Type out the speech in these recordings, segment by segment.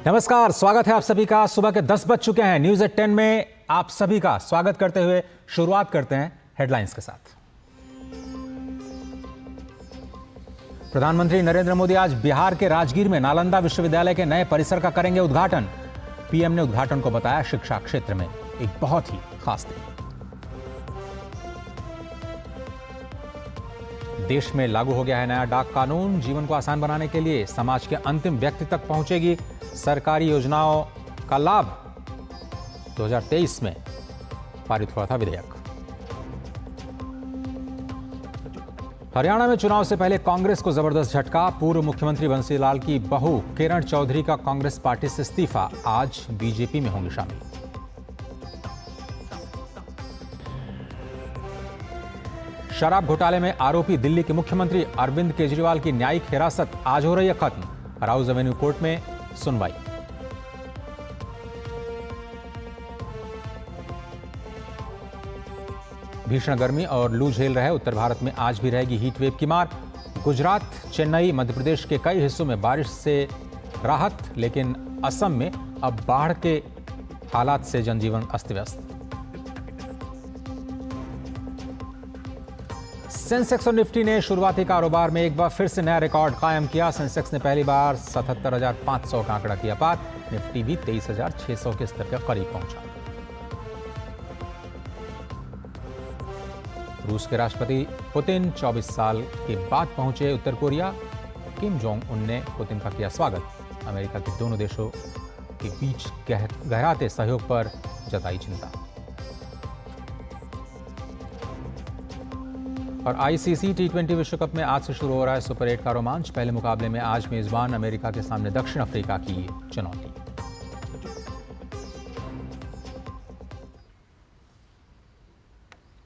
नमस्कार, स्वागत है आप सभी का। सुबह के 10 बज चुके हैं। न्यूज एट 10 में आप सभी का स्वागत करते हुए शुरुआत करते हैं हेडलाइंस के साथ। प्रधानमंत्री नरेंद्र मोदी आज बिहार के राजगीर में नालंदा विश्वविद्यालय के नए परिसर का करेंगे उद्घाटन। पीएम ने उद्घाटन को बताया शिक्षा क्षेत्र में एक बहुत ही खास दिन। देश में लागू हो गया है नया डाक कानून। जीवन को आसान बनाने के लिए समाज के अंतिम व्यक्ति तक पहुंचेगी सरकारी योजनाओं का लाभ। 2023 में पारित हुआ था विधेयक। हरियाणा में चुनाव से पहले कांग्रेस को जबरदस्त झटका। पूर्व मुख्यमंत्री बंसीलाल की बहू किरण चौधरी का कांग्रेस पार्टी से इस्तीफा। आज बीजेपी में होंगे शामिल। शराब घोटाले में आरोपी दिल्ली के मुख्यमंत्री अरविंद केजरीवाल की न्यायिक हिरासत आज हो रही है खत्म। राउज एवेन्यू कोर्ट में सुनवाई। भीषण गर्मी और लू झेल रहे उत्तर भारत में आज भी रहेगी हीट वेव की मार। गुजरात, चेन्नई, मध्य प्रदेश के कई हिस्सों में बारिश से राहत, लेकिन असम में अब बाढ़ के हालात से जनजीवन अस्त व्यस्त। सेंसेक्स और निफ्टी ने शुरुआती कारोबार में एक बार फिर से नया रिकॉर्ड कायम किया। सेंसेक्स ने पहली बार 77,500 का आंकड़ा किया पार। निफ्टी भी 23,600 के स्तर के करीब पहुंचा। रूस के राष्ट्रपति पुतिन 24 साल के बाद पहुंचे उत्तर कोरिया। किम जोंग उन ने पुतिन का किया स्वागत। अमेरिका के दोनों देशों के बीच गहराते सहयोग पर जताई चिंता। और आईसीसी टी20 विश्व कप में आज से शुरू हो रहा है सुपर 8 का रोमांच। पहले मुकाबले में आज मेजबान अमेरिका के सामने दक्षिण अफ्रीका की चुनौती।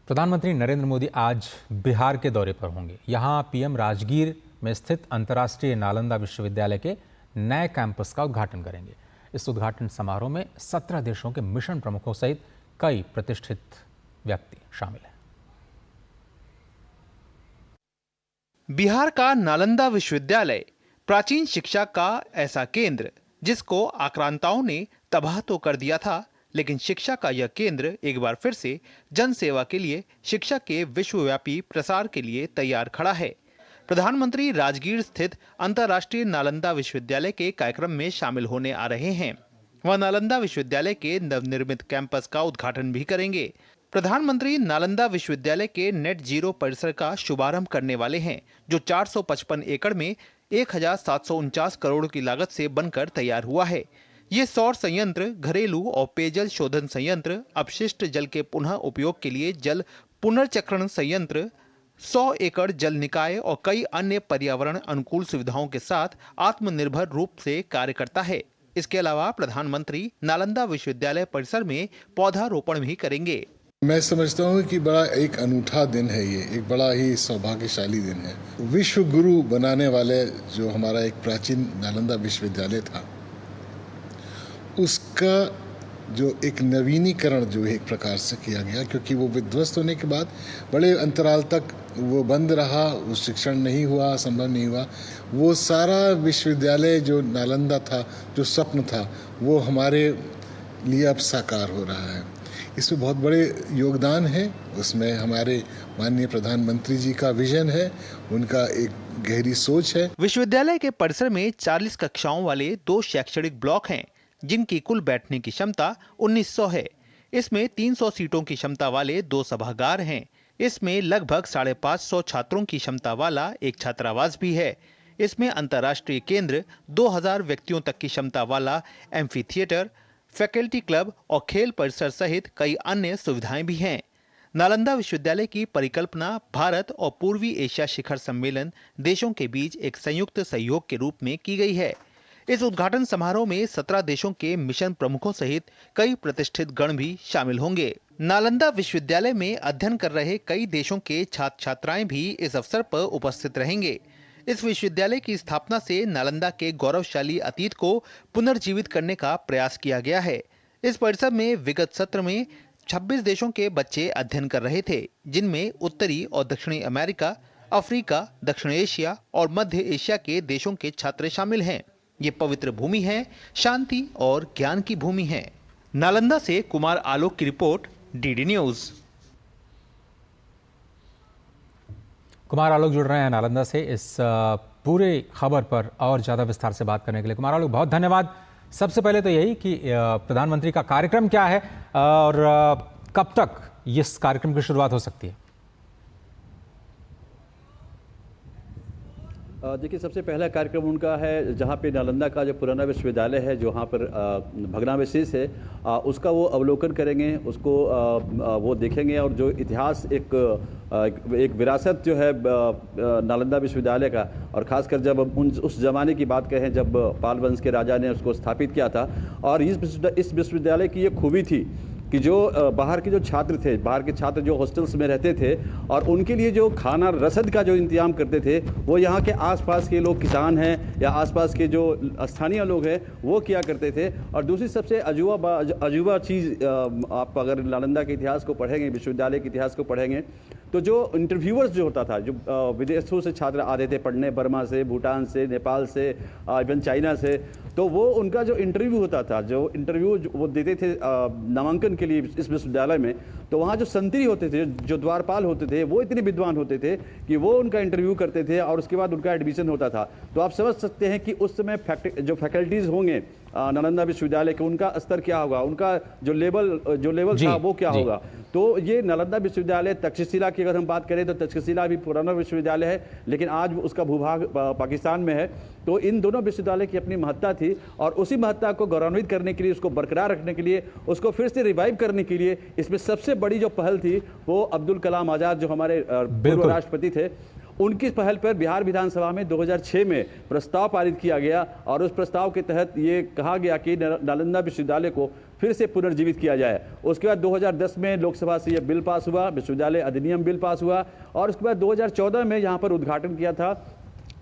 प्रधानमंत्री नरेंद्र मोदी आज बिहार के दौरे पर होंगे। यहां पीएम राजगीर में स्थित अंतर्राष्ट्रीय नालंदा विश्वविद्यालय के नए कैंपस का उद्घाटन करेंगे। इस उद्घाटन समारोह में 17 देशों के मिशन प्रमुखों सहित कई प्रतिष्ठित व्यक्ति शामिल हैं। बिहार का नालंदा विश्वविद्यालय प्राचीन शिक्षा का ऐसा केंद्र जिसको आक्रांताओं ने तबाह तो कर दिया था, लेकिन शिक्षा का यह केंद्र एक बार फिर से जन सेवा के लिए, शिक्षा के विश्वव्यापी प्रसार के लिए तैयार खड़ा है। प्रधानमंत्री राजगीर स्थित अंतर्राष्ट्रीय नालंदा विश्वविद्यालय के कार्यक्रम में शामिल होने आ रहे हैं। वह नालंदा विश्वविद्यालय के नवनिर्मित कैंपस का उद्घाटन भी करेंगे। प्रधानमंत्री नालंदा विश्वविद्यालय के नेट जीरो परिसर का शुभारंभ करने वाले हैं, जो 455 एकड़ में 1,749 करोड़ की लागत से बनकर तैयार हुआ है। ये सौर संयंत्र, घरेलू और पेयजल शोधन संयंत्र, अपशिष्ट जल के पुनः उपयोग के लिए जल पुनर्चक्रण संयंत्र, 100 एकड़ जल निकाय और कई अन्य पर्यावरण अनुकूल सुविधाओं के साथ आत्मनिर्भर रूप से कार्य करता है। इसके अलावा प्रधानमंत्री नालंदा विश्वविद्यालय परिसर में पौधारोपण भी करेंगे। मैं समझता हूँ कि बड़ा एक अनूठा दिन है, ये एक बड़ा ही सौभाग्यशाली दिन है। विश्व गुरु बनाने वाले जो हमारा एक प्राचीन नालंदा विश्वविद्यालय था, उसका जो एक नवीनीकरण जो एक प्रकार से किया गया, क्योंकि वो विध्वस्त होने के बाद बड़े अंतराल तक वो बंद रहा, वो शिक्षण नहीं हुआ, संभव नहीं हुआ। वो सारा विश्वविद्यालय जो नालंदा था, जो स्वप्न था, वो हमारे लिए अब साकार हो रहा है। इसमें बहुत बड़े योगदान है। उसमें हमारे माननीय प्रधानमंत्री जी का विजन है, उनका एक गहरी सोच है। विश्वविद्यालय के परिसर में 40 कक्षाओं वाले 2 शैक्षणिक ब्लॉक हैं, जिनकी कुल बैठने की क्षमता 1900 है। इसमें 300 सीटों की क्षमता वाले 2 सभागार हैं। इसमें लगभग 550 छात्रों की क्षमता वाला एक छात्रावास भी है। इसमें अंतर्राष्ट्रीय केंद्र, 2000 व्यक्तियों तक की क्षमता वाला एम्फी थिएटर, फैकल्टी क्लब और खेल परिसर सहित कई अन्य सुविधाएं भी हैं। नालंदा विश्वविद्यालय की परिकल्पना भारत और पूर्वी एशिया शिखर सम्मेलन देशों के बीच एक संयुक्त सहयोग के रूप में की गई है। इस उद्घाटन समारोह में 17 देशों के मिशन प्रमुखों सहित कई प्रतिष्ठित गण भी शामिल होंगे। नालंदा विश्वविद्यालय में अध्ययन कर रहे कई देशों के छात्र छात्राएं भी इस अवसर पर उपस्थित रहेंगे। इस विश्वविद्यालय की स्थापना से नालंदा के गौरवशाली अतीत को पुनर्जीवित करने का प्रयास किया गया है। इस परिसर में विगत सत्र में 26 देशों के बच्चे अध्ययन कर रहे थे, जिनमें उत्तरी और दक्षिणी अमेरिका, अफ्रीका, दक्षिण एशिया और मध्य एशिया के देशों के छात्र शामिल हैं। ये पवित्र भूमि है, शांति और ज्ञान की भूमि है। नालंदा से कुमार आलोक की report, DD news. Kumar Alok जुड़ रहे हैं नालंदा से इस पूरे खबर पर और ज़्यादा विस्तार से बात करने के लिए। कुमार आलोक, बहुत धन्यवाद। सबसे पहले तो यही कि प्रधानमंत्री का कार्यक्रम क्या है और कब तक इस कार्यक्रम की शुरुआत हो सकती है? देखिए, सबसे पहला कार्यक्रम उनका है जहाँ पे नालंदा का जो पुराना विश्वविद्यालय है, जो वहाँ पर भग्नावशेष है, उसका वो अवलोकन करेंगे, उसको वो देखेंगे और जो इतिहास एक विरासत जो है नालंदा विश्वविद्यालय का, और ख़ासकर जब उस ज़माने की बात कहें जब पाल वंश के राजा ने उसको स्थापित किया था। और इस विश्वविद्यालय की ये खूबी थी कि जो बाहर के जो छात्र थे, बाहर के छात्र जो हॉस्टल्स में रहते थे और उनके लिए जो खाना रसद का जो इंतजाम करते थे, वो यहाँ के आसपास के लोग किसान हैं या आसपास के जो स्थानीय लोग हैं वो किया करते थे। और दूसरी सबसे अजूबा चीज़, आप अगर नालंदा के इतिहास को पढ़ेंगे, विश्वविद्यालय के इतिहास को पढ़ेंगे, तो जो इंटरव्यूअर्स जो होता था, जो विदेशों से छात्र आते थे पढ़ने, बर्मा से, भूटान से, नेपाल से, इवन चाइना से, तो वो उनका जो इंटरव्यू होता था, जो इंटरव्यू वो देते थे नामांकन के लिए इस विश्वविद्यालय में, तो वहाँ जो संतरी होते थे, जो द्वारपाल होते थे, वो इतने विद्वान होते थे कि वो उनका इंटरव्यू करते थे और उसके बाद उनका एडमिशन होता था। तो आप समझ सकते हैं कि उस समय जो फैकल्टीज़ होंगे नालंदा विश्वविद्यालय के, उनका स्तर क्या होगा, उनका जो लेवल था वो क्या होगा। तो ये नालंदा विश्वविद्यालय, तक्षशिला की अगर हम बात करें तो तक्षशिला भी पुराना विश्वविद्यालय है, लेकिन आज उसका भूभाग पाकिस्तान में है। तो इन दोनों विश्वविद्यालय की अपनी महत्ता थी और उसी महत्ता को गौरवान्वित करने के लिए, उसको बरकरार रखने के लिए, उसको फिर से रिवाइव करने के लिए इसमें सबसे बड़ी जो पहल थी वो अब्दुल कलाम आज़ाद, जो हमारे पूर्व राष्ट्रपति थे, उनकी पहल पर बिहार विधानसभा में 2006 में प्रस्ताव पारित किया गया और उस प्रस्ताव के तहत ये कहा गया कि नालंदा विश्वविद्यालय को फिर से पुनर्जीवित किया जाए। उसके बाद 2010 में लोकसभा से यह बिल पास हुआ, विश्वविद्यालय अधिनियम बिल पास हुआ, और उसके बाद 2014 में यहाँ पर उद्घाटन किया था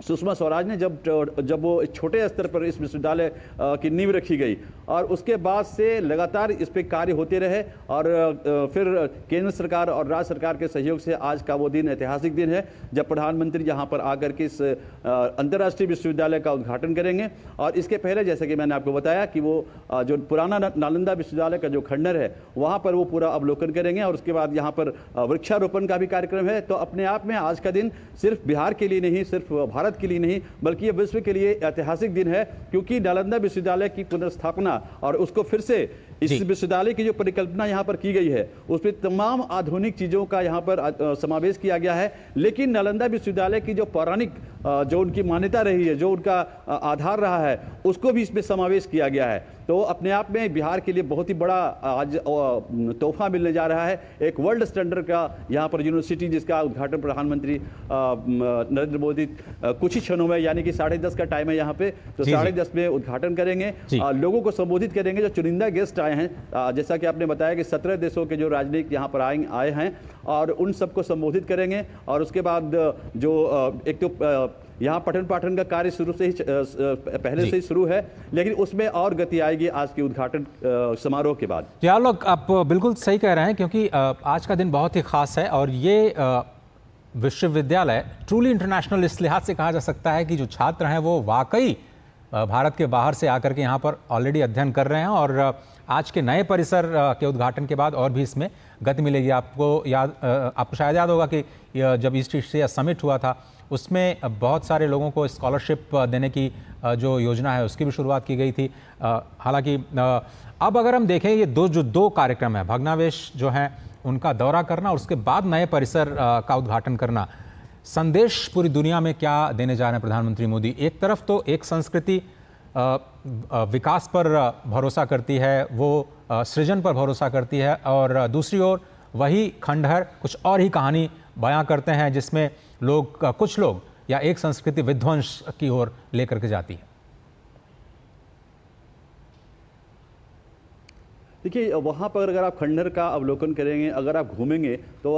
सुषमा स्वराज ने, जब वो छोटे स्तर पर इस विश्वविद्यालय की नींव रखी गई। और उसके बाद से लगातार इस पे कार्य होते रहे और फिर केंद्र सरकार और राज्य सरकार के सहयोग से आज का वो दिन ऐतिहासिक दिन है जब प्रधानमंत्री यहाँ पर आकर के इस अंतर्राष्ट्रीय विश्वविद्यालय का उद्घाटन करेंगे। और इसके पहले, जैसे कि मैंने आपको बताया, कि वो जो पुराना नालंदा विश्वविद्यालय का जो खंडर है वहाँ पर वो पूरा अवलोकन करेंगे और उसके बाद यहाँ पर वृक्षारोपण का भी कार्यक्रम है। तो अपने आप में आज का दिन सिर्फ बिहार के लिए नहीं, सिर्फ भारत के लिए नहीं, बल्कि ये विश्व के लिए ऐतिहासिक दिन है, क्योंकि नालंदा विश्वविद्यालय की पुनर्स्थापना और उसको फिर से इस विश्वविद्यालय की जो परिकल्पना यहाँ पर की गई है उसमें तमाम आधुनिक चीज़ों का यहाँ पर समावेश किया गया है। लेकिन नालंदा विश्वविद्यालय की जो पौराणिक जो उनकी मान्यता रही है, जो उनका आधार रहा है, उसको भी इसमें समावेश किया गया है। तो अपने आप में बिहार के लिए बहुत ही बड़ा आज तोहफा मिलने जा रहा है, एक वर्ल्ड स्टैंडर्ड का यहाँ पर यूनिवर्सिटी, जिसका उद्घाटन प्रधानमंत्री नरेंद्र मोदी कुछ ही क्षणों में, यानी कि 10:30 का टाइम है यहाँ पे, तो 10:30 में उद्घाटन करेंगे, लोगों को संबोधित करेंगे। जो चुनिंदा गेस्ट आए हैं, जैसा कि आपने बताया कि 17 देशों के जो राजनयिक यहाँ पर आए हैं, और उन सबको संबोधित करेंगे। और उसके बाद जो एक तो यहाँ पठन पाठन का कार्य शुरू से ही पहले से ही शुरू है, लेकिन उसमें और गति आएगी आज के उद्घाटन समारोह के बाद। यार लोग, आप बिल्कुल सही कह रहे हैं, क्योंकि आज का दिन बहुत ही खास है और ये विश्वविद्यालय ट्रूली इंटरनेशनल इस लिहाज से कहा जा सकता है कि जो छात्र हैं वो वाकई भारत के बाहर से आकर के यहाँ पर ऑलरेडी अध्ययन कर रहे हैं और आज के नए परिसर के उद्घाटन के बाद और भी इसमें गति मिलेगी। आपको शायद याद होगा कि जब ईस्ट एशिया समिट हुआ था उसमें बहुत सारे लोगों को स्कॉलरशिप देने की जो योजना है उसकी भी शुरुआत की गई थी। हालांकि अब अगर हम देखें, ये दो कार्यक्रम है, भग्नावशेष जो हैं उनका दौरा करना और उसके बाद नए परिसर का उद्घाटन करना, संदेश पूरी दुनिया में क्या देने जा रहे हैं प्रधानमंत्री मोदी? एक तरफ तो एक संस्कृति विकास पर भरोसा करती है, वो सृजन पर भरोसा करती है, और दूसरी ओर वही खंडहर कुछ और ही कहानी बयां करते हैं जिसमें कुछ लोग या एक संस्कृति विध्वंस की ओर लेकर के जाती है। देखिए, वहाँ पर अगर आप खंडहर का अवलोकन करेंगे, अगर आप घूमेंगे तो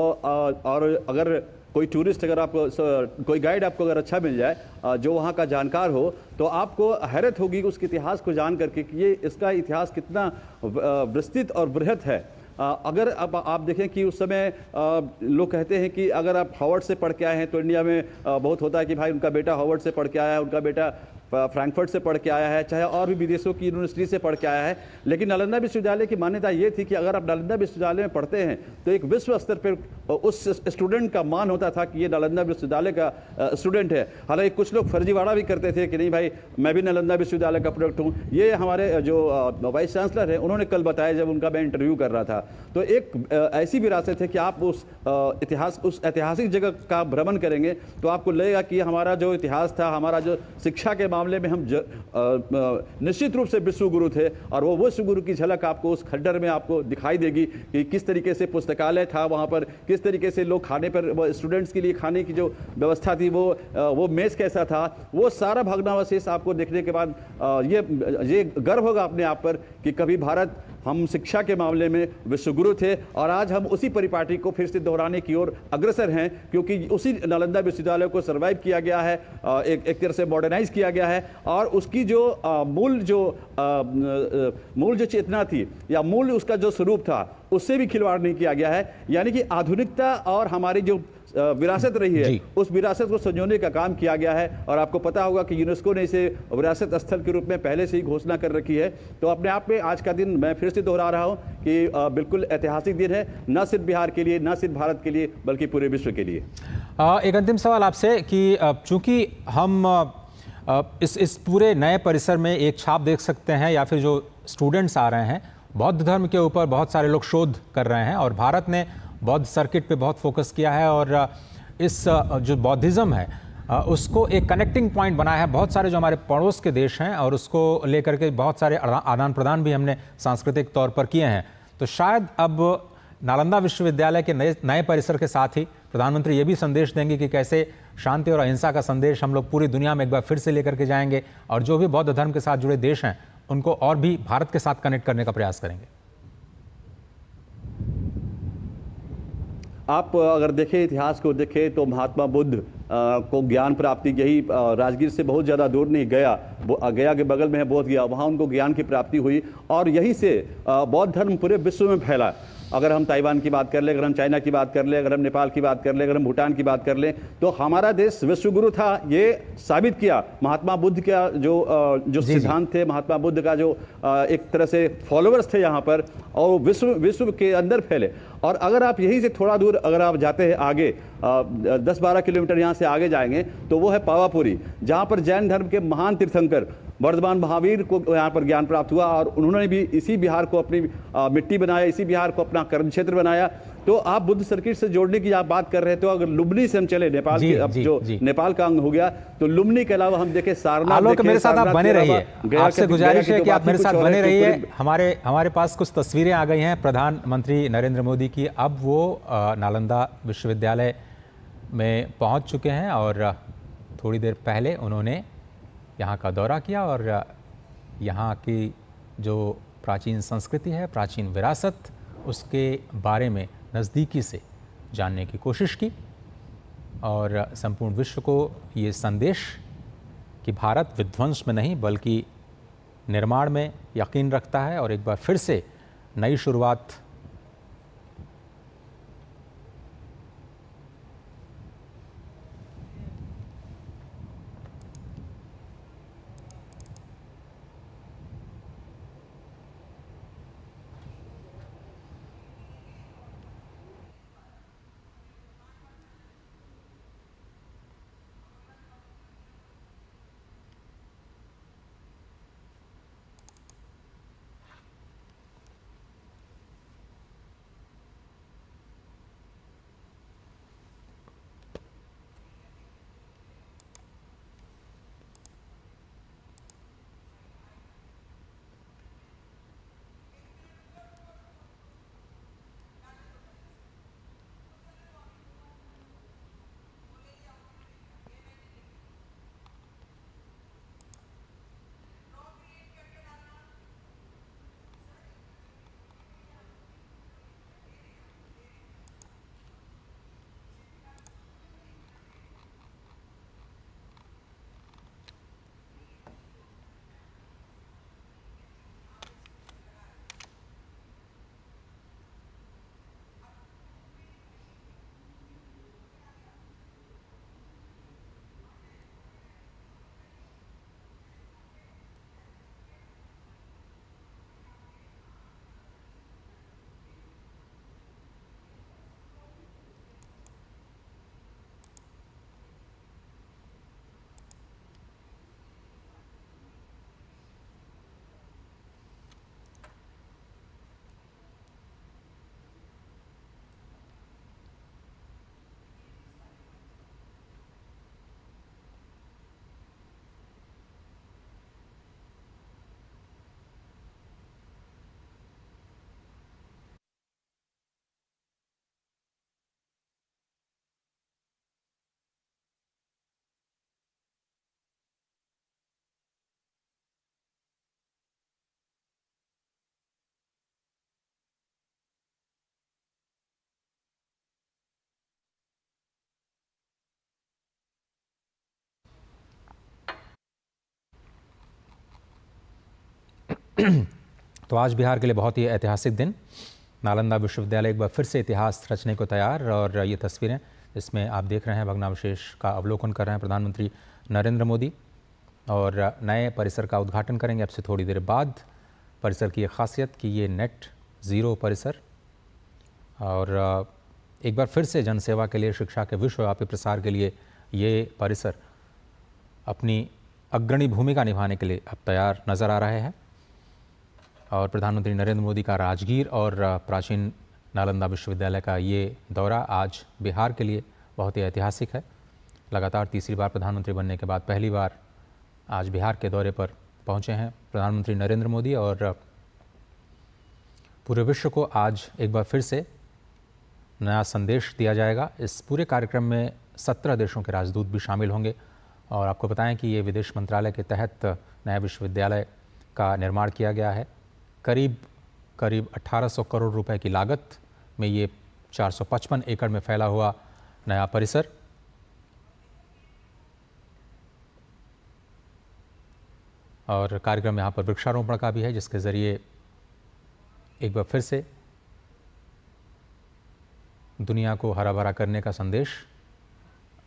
और अगर कोई टूरिस्ट, अगर आप कोई गाइड आपको अगर अच्छा मिल जाए जो वहाँ का जानकार हो, तो आपको हैरत होगी उसके इतिहास को जान करके कि ये इसका इतिहास कितना विस्तृत और बृहत है। अगर आप देखें कि उस समय लोग कहते हैं कि अगर आप हार्वर्ड से पढ़ के आए हैं तो इंडिया में बहुत होता है कि भाई उनका बेटा हार्वर्ड से पढ़ के आया है, उनका बेटा फ्रैंकफर्ट से पढ़ के आया है, चाहे और भी विदेशों की यूनिवर्सिटी से पढ़ के आया है, लेकिन नालंदा विश्वविद्यालय की मान्यता ये थी कि अगर आप नालंदा विश्वविद्यालय में पढ़ते हैं तो एक विश्व स्तर पर उस स्टूडेंट का मान होता था कि ये नालंदा विश्वविद्यालय का स्टूडेंट है। हालांकि कुछ लोग फर्जीवाड़ा भी करते थे कि नहीं भाई मैं भी नालंदा विश्वविद्यालय का प्रोडक्ट हूँ। ये हमारे जो वाइस चांसलर है उन्होंने कल बताया जब उनका मैं इंटरव्यू कर रहा था। तो एक ऐसी विरासत है कि आप उस ऐतिहासिक जगह का भ्रमण करेंगे तो आपको लगेगा कि हमारा जो इतिहास था, हमारा जो शिक्षा के मामले में हम निश्चित रूप से विश्वगुरु थे, और वो विश्वगुरु की झलक आपको उस खड्डर में आपको दिखाई देगी कि किस तरीके से पुस्तकालय था वहाँ पर, किस तरीके से लोग खाने पर, स्टूडेंट्स के लिए खाने की जो व्यवस्था थी वो मेज़ कैसा था, वो सारा भग्नावशेष आपको देखने के बाद ये गर्व होगा अपने आप पर कि कभी भारत, हम शिक्षा के मामले में विश्वगुरु थे और आज हम उसी परिपाटी को फिर से दोहराने की ओर अग्रसर हैं, क्योंकि उसी नालंदा विश्वविद्यालय को सर्वाइव किया गया है, एक तरह से मॉडर्नाइज किया गया है, और उसकी जो मूल जो चेतना थी या मूल उसका जो स्वरूप था उससे भी खिलवाड़ नहीं किया गया है। यानी कि आधुनिकता और हमारी जो विरासत रही है उस विरासत को संजोने का काम किया गया है। और आपको पता होगा कि यूनेस्को ने इसे विरासत स्थल के रूप में पहले से ही घोषणा कर रखी है। तो अपने आप में आज का दिन मैं फिर से दोहरा रहा हूं कि बिल्कुल ऐतिहासिक दिन है, न सिर्फ बिहार के लिए, न सिर्फ भारत के लिए, बल्कि पूरे विश्व के लिए। एक अंतिम सवाल आपसे कि चूंकि हम इस पूरे नए परिसर में एक छाप देख सकते हैं, या फिर जो स्टूडेंट्स आ रहे हैं बौद्ध धर्म के ऊपर बहुत सारे लोग शोध कर रहे हैं, और भारत ने बौद्ध सर्किट पे बहुत फोकस किया है, और इस जो बौद्धिज़्म है उसको एक कनेक्टिंग पॉइंट बनाया है बहुत सारे जो हमारे पड़ोस के देश हैं, और उसको लेकर के बहुत सारे आदान प्रदान भी हमने सांस्कृतिक तौर पर किए हैं। तो शायद अब नालंदा विश्वविद्यालय के नए परिसर के साथ ही प्रधानमंत्री ये भी संदेश देंगे कि कैसे शांति और अहिंसा का संदेश हम लोग पूरी दुनिया में एक बार फिर से लेकर के जाएंगे, और जो भी बौद्ध धर्म के साथ जुड़े देश हैं उनको और भी भारत के साथ कनेक्ट करने का प्रयास करेंगे। आप अगर देखें, इतिहास को देखें तो महात्मा बुद्ध को ज्ञान प्राप्ति यही राजगीर से बहुत ज़्यादा दूर नहीं, गया के बगल में है बोध गया, वहाँ उनको ज्ञान की प्राप्ति हुई, और यहीं से बौद्ध धर्म पूरे विश्व में फैला। अगर हम ताइवान की बात कर लें, अगर हम चाइना की बात कर लें, अगर हम नेपाल की बात कर लें, अगर हम भूटान की बात कर लें, तो हमारा देश विश्वगुरु था, ये साबित किया महात्मा बुद्ध का जो सिद्धांत थे, महात्मा बुद्ध का जो एक तरह से फॉलोअर्स थे यहाँ पर, और विश्व के अंदर फैले। और अगर आप यहीं से थोड़ा दूर अगर आप जाते हैं आगे 10-12 किलोमीटर यहाँ से आगे जाएंगे तो वो है पावापुरी, जहाँ पर जैन धर्म के महान तीर्थंकर वर्धमान महावीर को यहाँ पर ज्ञान प्राप्त हुआ, और उन्होंने भी इसी बिहार को अपनी मिट्टी बनाया, इसी बिहार को अपना कर्म क्षेत्र बनाया। तो आप बुद्ध सर्किट से जोड़ने की आप बात कर रहे थे, तो अगर लुम्बिनी से हम चले, नेपाल के अब जो नेपाल का अंग हो गया, तो लुम्बिनी के अलावा हम देखें सारनाथ। आलोक, मेरे साथ आप बने रहिए, आपसे गुजारिश है कि आप मेरे साथ बने रहिए। हमारे पास कुछ तस्वीरें आ गई हैं प्रधानमंत्री नरेंद्र मोदी की। अब वो नालंदा विश्वविद्यालय में पहुंच चुके हैं, और थोड़ी देर पहले उन्होंने यहाँ का दौरा किया और यहाँ की जो प्राचीन संस्कृति है, प्राचीन विरासत, उसके बारे में नज़दीकी से जानने की कोशिश की, और संपूर्ण विश्व को ये संदेश कि भारत विध्वंस में नहीं बल्कि निर्माण में यकीन रखता है, और एक बार फिर से नई शुरुआत तो आज बिहार के लिए बहुत ही ऐतिहासिक दिन। नालंदा विश्वविद्यालय एक बार फिर से इतिहास रचने को तैयार। और ये तस्वीरें इसमें आप देख रहे हैं, भग्नावशेष का अवलोकन कर रहे हैं प्रधानमंत्री नरेंद्र मोदी और नए परिसर का उद्घाटन करेंगे अब से थोड़ी देर बाद। परिसर की ये खासियत कि ये नेट ज़ीरो परिसर और एक बार फिर से जनसेवा के लिए, शिक्षा के विश्वव्यापी प्रसार के लिए ये परिसर अपनी अग्रणी भूमिका निभाने के लिए अब तैयार नज़र आ रहे हैं। और प्रधानमंत्री नरेंद्र मोदी का राजगीर और प्राचीन नालंदा विश्वविद्यालय का ये दौरा आज बिहार के लिए बहुत ही ऐतिहासिक है। लगातार तीसरी बार प्रधानमंत्री बनने के बाद पहली बार आज बिहार के दौरे पर पहुंचे हैं प्रधानमंत्री नरेंद्र मोदी और पूरे विश्व को आज एक बार फिर से नया संदेश दिया जाएगा। इस पूरे कार्यक्रम में 17 देशों के राजदूत भी शामिल होंगे। और आपको बताएं कि ये विदेश मंत्रालय के तहत नया विश्वविद्यालय का निर्माण किया गया है। करीब 1800 करोड़ रुपए की लागत में ये 455 एकड़ में फैला हुआ नया परिसर और कार्यक्रम यहाँ पर वृक्षारोपण का भी है, जिसके ज़रिए एक बार फिर से दुनिया को हरा भरा करने का संदेश।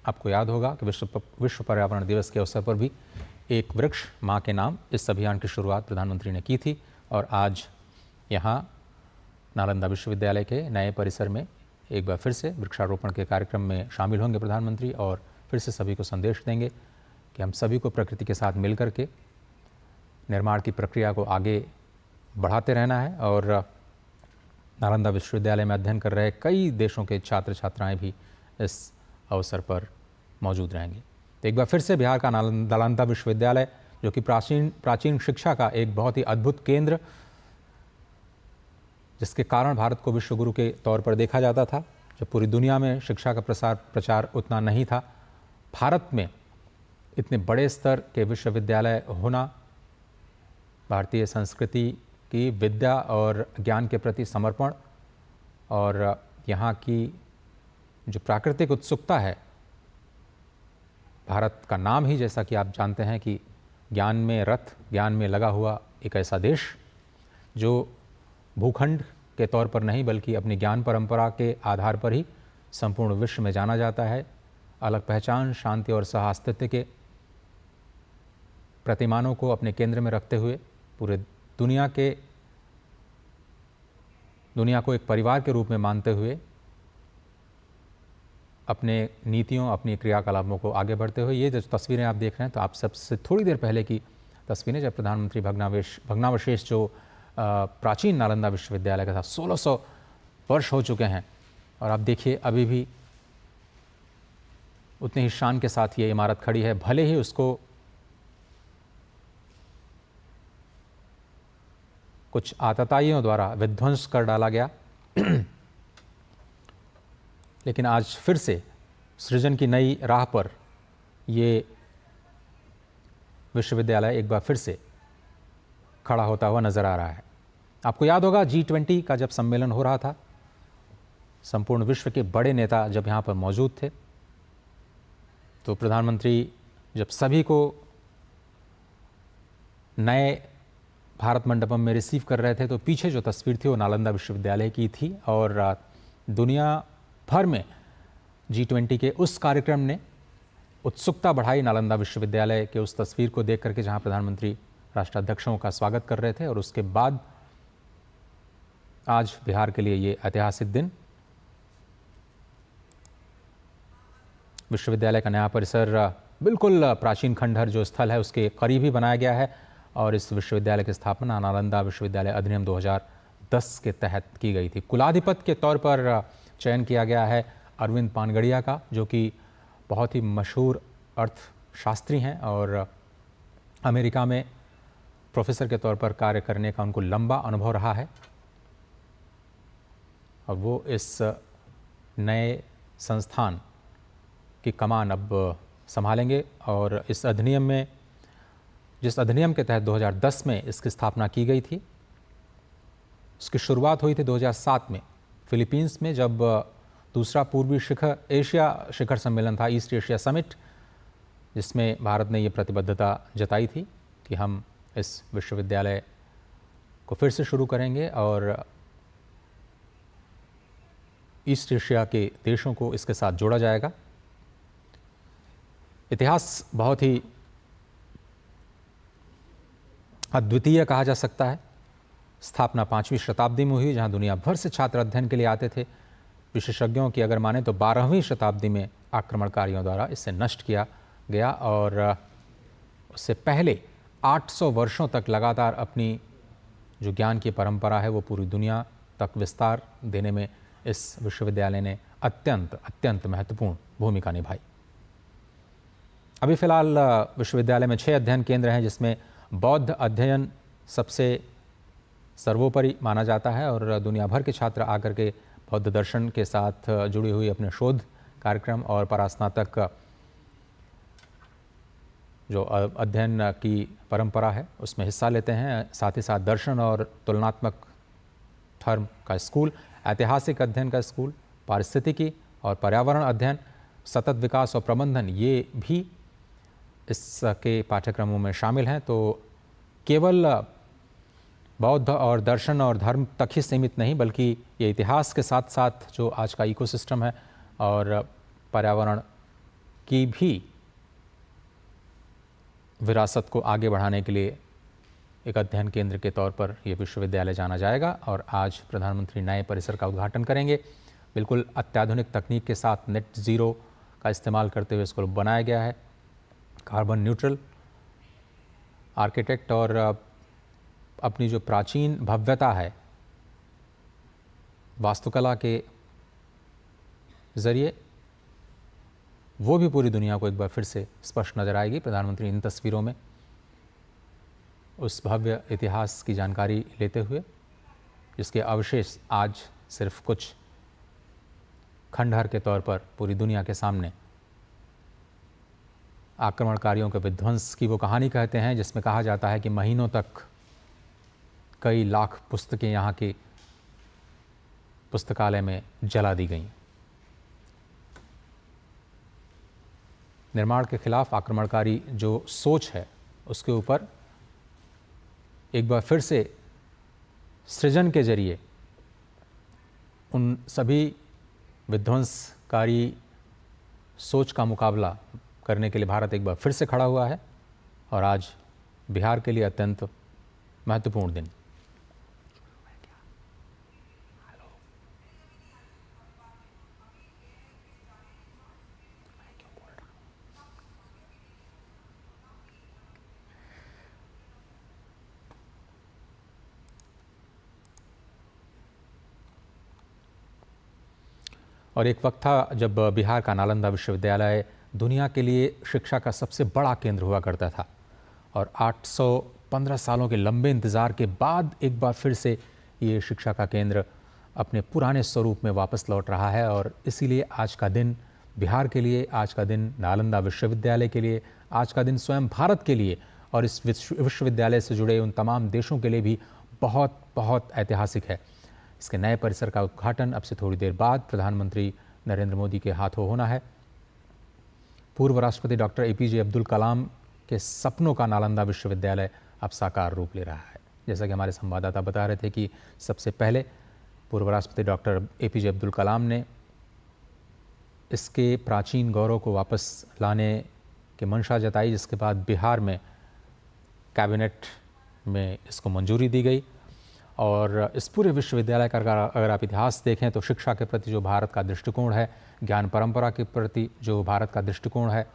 आपको याद होगा कि विश्व पर्यावरण दिवस के अवसर पर भी एक वृक्ष माँ के नाम इस अभियान की शुरुआत प्रधानमंत्री ने की थी और आज यहाँ नालंदा विश्वविद्यालय के नए परिसर में एक बार फिर से वृक्षारोपण के कार्यक्रम में शामिल होंगे प्रधानमंत्री और फिर से सभी को संदेश देंगे कि हम सभी को प्रकृति के साथ मिलकर के निर्माण की प्रक्रिया को आगे बढ़ाते रहना है। और नालंदा विश्वविद्यालय में अध्ययन कर रहे कई देशों के छात्र छात्राएं भी इस अवसर पर मौजूद रहेंगे। तो एक बार फिर से बिहार का नालंदा विश्वविद्यालय, जो कि प्राचीन शिक्षा का एक बहुत ही अद्भुत केंद्र, जिसके कारण भारत को विश्वगुरु के तौर पर देखा जाता था। जब पूरी दुनिया में शिक्षा का प्रचार उतना नहीं था, भारत में इतने बड़े स्तर के विश्वविद्यालय होना भारतीय संस्कृति की विद्या और ज्ञान के प्रति समर्पण और यहाँ की जो प्राकृतिक उत्सुकता है। भारत का नाम ही, जैसा कि आप जानते हैं, कि ज्ञान में रथ, ज्ञान में लगा हुआ एक ऐसा देश जो भूखंड के तौर पर नहीं बल्कि अपनी ज्ञान परंपरा के आधार पर ही संपूर्ण विश्व में जाना जाता है। अलग पहचान, शांति और सह-अस्तित्व के प्रतिमानों को अपने केंद्र में रखते हुए पूरे दुनिया को एक परिवार के रूप में मानते हुए अपने नीतियों, अपनी क्रियाकलापों को आगे बढ़ते हुए ये जो तस्वीरें आप देख रहे हैं, तो आप सबसे थोड़ी देर पहले की तस्वीरें, जब प्रधानमंत्री भग्नावशेष जो प्राचीन नालंदा विश्वविद्यालय का था, 1600 वर्ष हो चुके हैं और आप देखिए अभी भी उतनी ही शान के साथ ये इमारत खड़ी है। भले ही उसको कुछ आतताइयों द्वारा विध्वंस कर डाला गया लेकिन आज फिर से सृजन की नई राह पर ये विश्वविद्यालय एक बार फिर से खड़ा होता हुआ नजर आ रहा है। आपको याद होगा G20 का जब सम्मेलन हो रहा था, संपूर्ण विश्व के बड़े नेता जब यहाँ पर मौजूद थे, तो प्रधानमंत्री जब सभी को नए भारत मंडपम में रिसीव कर रहे थे, तो पीछे जो तस्वीर थी वो नालंदा विश्वविद्यालय की थी और दुनिया भर में G20 के उस कार्यक्रम ने उत्सुकता बढ़ाई नालंदा विश्वविद्यालय के उस तस्वीर को देख करके, जहां प्रधानमंत्री राष्ट्राध्यक्षों का स्वागत कर रहे थे। और उसके बाद आज बिहार के लिए ये ऐतिहासिक दिन। विश्वविद्यालय का नया परिसर बिल्कुल प्राचीन खंडहर जो स्थल है उसके करीब ही बनाया गया है और इस विश्वविद्यालय की स्थापना नालंदा विश्वविद्यालय अधिनियम 2010 के तहत की गई थी। कुलाधिपति के तौर पर चयन किया गया है अरविंद पानगड़िया का, जो कि बहुत ही मशहूर अर्थशास्त्री हैं और अमेरिका में प्रोफेसर के तौर पर कार्य करने का उनको लंबा अनुभव रहा है और वो इस नए संस्थान की कमान अब संभालेंगे। और इस अधिनियम में, जिस अधिनियम के तहत 2010 में इसकी स्थापना की गई थी, उसकी शुरुआत हुई थी 2007 में फिलीपींस में, जब दूसरा पूर्वी एशिया शिखर सम्मेलन था, ईस्ट एशिया समिट, जिसमें भारत ने ये प्रतिबद्धता जताई थी कि हम इस विश्वविद्यालय को फिर से शुरू करेंगे और ईस्ट एशिया के देशों को इसके साथ जोड़ा जाएगा। इतिहास बहुत ही अद्वितीय कहा जा सकता है। स्थापना 5वीं शताब्दी में हुई, जहां दुनिया भर से छात्र अध्ययन के लिए आते थे। विशेषज्ञों की अगर माने तो 12वीं शताब्दी में आक्रमणकारियों द्वारा इसे नष्ट किया गया और उससे पहले 800 वर्षों तक लगातार अपनी जो ज्ञान की परंपरा है वो पूरी दुनिया तक विस्तार देने में इस विश्वविद्यालय ने अत्यंत महत्वपूर्ण भूमिका निभाई। अभी फिलहाल विश्वविद्यालय में 6 अध्ययन केंद्र हैं, जिसमें बौद्ध अध्ययन सबसे सर्वोपरि माना जाता है और दुनिया भर के छात्र आकर के बौद्ध दर्शन के साथ जुड़ी हुई अपने शोध कार्यक्रम और परास्नातक जो अध्ययन की परंपरा है उसमें हिस्सा लेते हैं। साथ ही साथ दर्शन और तुलनात्मक धर्म का स्कूल, ऐतिहासिक अध्ययन का स्कूल, पारिस्थितिकी और पर्यावरण अध्ययन, सतत विकास और प्रबंधन, ये भी इसके पाठ्यक्रमों में शामिल हैं। तो केवल बौद्ध और दर्शन और धर्म तक ही सीमित नहीं, बल्कि ये इतिहास के साथ साथ जो आज का इकोसिस्टम है और पर्यावरण की भी विरासत को आगे बढ़ाने के लिए एक अध्ययन केंद्र के तौर पर यह विश्वविद्यालय जाना जाएगा। और आज प्रधानमंत्री नए परिसर का उद्घाटन करेंगे। बिल्कुल अत्याधुनिक तकनीक के साथ नेट ज़ीरो का इस्तेमाल करते हुए इसको बनाया गया है। कार्बन न्यूट्रल आर्किटेक्ट और अपनी जो प्राचीन भव्यता है वास्तुकला के ज़रिए, वो भी पूरी दुनिया को एक बार फिर से स्पष्ट नजर आएगी। प्रधानमंत्री इन तस्वीरों में उस भव्य इतिहास की जानकारी लेते हुए, जिसके अवशेष आज सिर्फ कुछ खंडहर के तौर पर पूरी दुनिया के सामने आक्रमणकारियों के विध्वंस की वो कहानी कहते हैं, जिसमें कहा जाता है कि महीनों तक कई लाख पुस्तकें यहाँ की पुस्तकालय में जला दी गईं। निर्माण के खिलाफ आक्रमणकारी जो सोच है उसके ऊपर एक बार फिर से सृजन के जरिए उन सभी विध्वंसकारी सोच का मुकाबला करने के लिए भारत एक बार फिर से खड़ा हुआ है और आज बिहार के लिए अत्यंत महत्वपूर्ण दिन। और एक वक्त था जब बिहार का नालंदा विश्वविद्यालय दुनिया के लिए शिक्षा का सबसे बड़ा केंद्र हुआ करता था और 815 सालों के लंबे इंतज़ार के बाद एक बार फिर से ये शिक्षा का केंद्र अपने पुराने स्वरूप में वापस लौट रहा है। और इसीलिए आज का दिन बिहार के लिए, आज का दिन नालंदा विश्वविद्यालय के लिए, आज का दिन स्वयं भारत के लिए और इस विश्वविद्यालय से जुड़े उन तमाम देशों के लिए भी बहुत बहुत ऐतिहासिक है। इसके नए परिसर का उद्घाटन अब से थोड़ी देर बाद प्रधानमंत्री नरेंद्र मोदी के हाथों होना है। पूर्व राष्ट्रपति डॉक्टर APJ अब्दुल कलाम के सपनों का नालंदा विश्वविद्यालय अब साकार रूप ले रहा है। जैसा कि हमारे संवाददाता बता रहे थे कि सबसे पहले पूर्व राष्ट्रपति डॉक्टर APJ अब्दुल कलाम ने इसके प्राचीन गौरव को वापस लाने की मंशा जताई, जिसके बाद बिहार में कैबिनेट में इसको मंजूरी दी गई। और इस पूरे विश्वविद्यालय का अगर आप इतिहास देखें तो शिक्षा के प्रति जो भारत का दृष्टिकोण है, ज्ञान परंपरा के प्रति जो भारत का दृष्टिकोण है,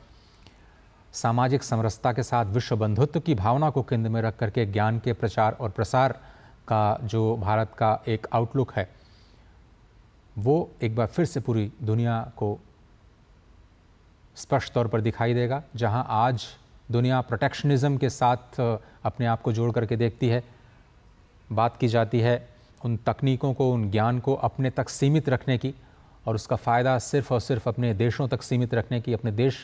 सामाजिक समरसता के साथ विश्व बंधुत्व की भावना को केंद्र में रख करके ज्ञान के प्रचार और प्रसार का जो भारत का एक आउटलुक है, वो एक बार फिर से पूरी दुनिया को स्पष्ट तौर पर दिखाई देगा। जहां आज दुनिया प्रोटेक्शनिज्म के साथ अपने आप को जोड़ करके देखती है, बात की जाती है उन तकनीकों को, उन ज्ञान को अपने तक सीमित रखने की और उसका फ़ायदा सिर्फ़ और सिर्फ अपने देशों तक सीमित रखने की, अपने देश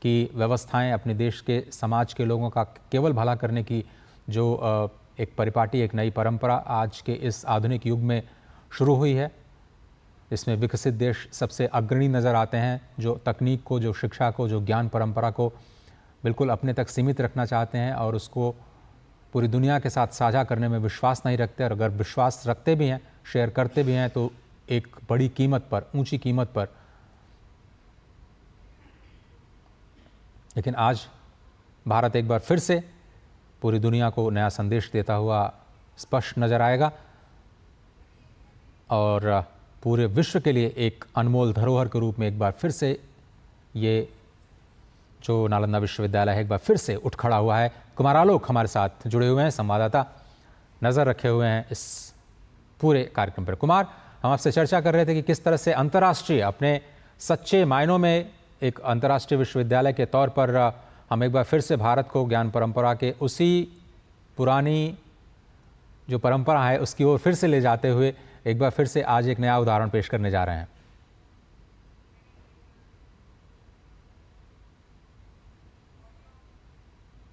की व्यवस्थाएं, अपने देश के समाज के लोगों का केवल भला करने की जो एक परिपाटी, एक नई परंपरा आज के इस आधुनिक युग में शुरू हुई है। इसमें विकसित देश सबसे अग्रणी नज़र आते हैं, जो तकनीक को, जो शिक्षा को, जो ज्ञान परंपरा को बिल्कुल अपने तक सीमित रखना चाहते हैं और उसको पूरी दुनिया के साथ साझा करने में विश्वास नहीं रखते, और अगर विश्वास रखते भी हैं, शेयर करते भी हैं, तो एक बड़ी कीमत पर, ऊंची कीमत पर। लेकिन आज भारत एक बार फिर से पूरी दुनिया को नया संदेश देता हुआ स्पष्ट नजर आएगा और पूरे विश्व के लिए एक अनमोल धरोहर के रूप में एक बार फिर से ये जो नालंदा विश्वविद्यालय है एक बार फिर से उठ खड़ा हुआ है। कुमार आलोक हमारे साथ जुड़े हुए हैं, संवाददाता नज़र रखे हुए हैं इस पूरे कार्यक्रम पर। कुमार, हम आपसे चर्चा कर रहे थे कि किस तरह से अंतर्राष्ट्रीय, अपने सच्चे मायनों में एक अंतर्राष्ट्रीय विश्वविद्यालय के तौर पर हम एक बार फिर से भारत को ज्ञान परंपरा के उसी पुरानी जो परंपरा है उसकी ओर फिर से ले जाते हुए एक बार फिर से आज एक नया उदाहरण पेश करने जा रहे हैं।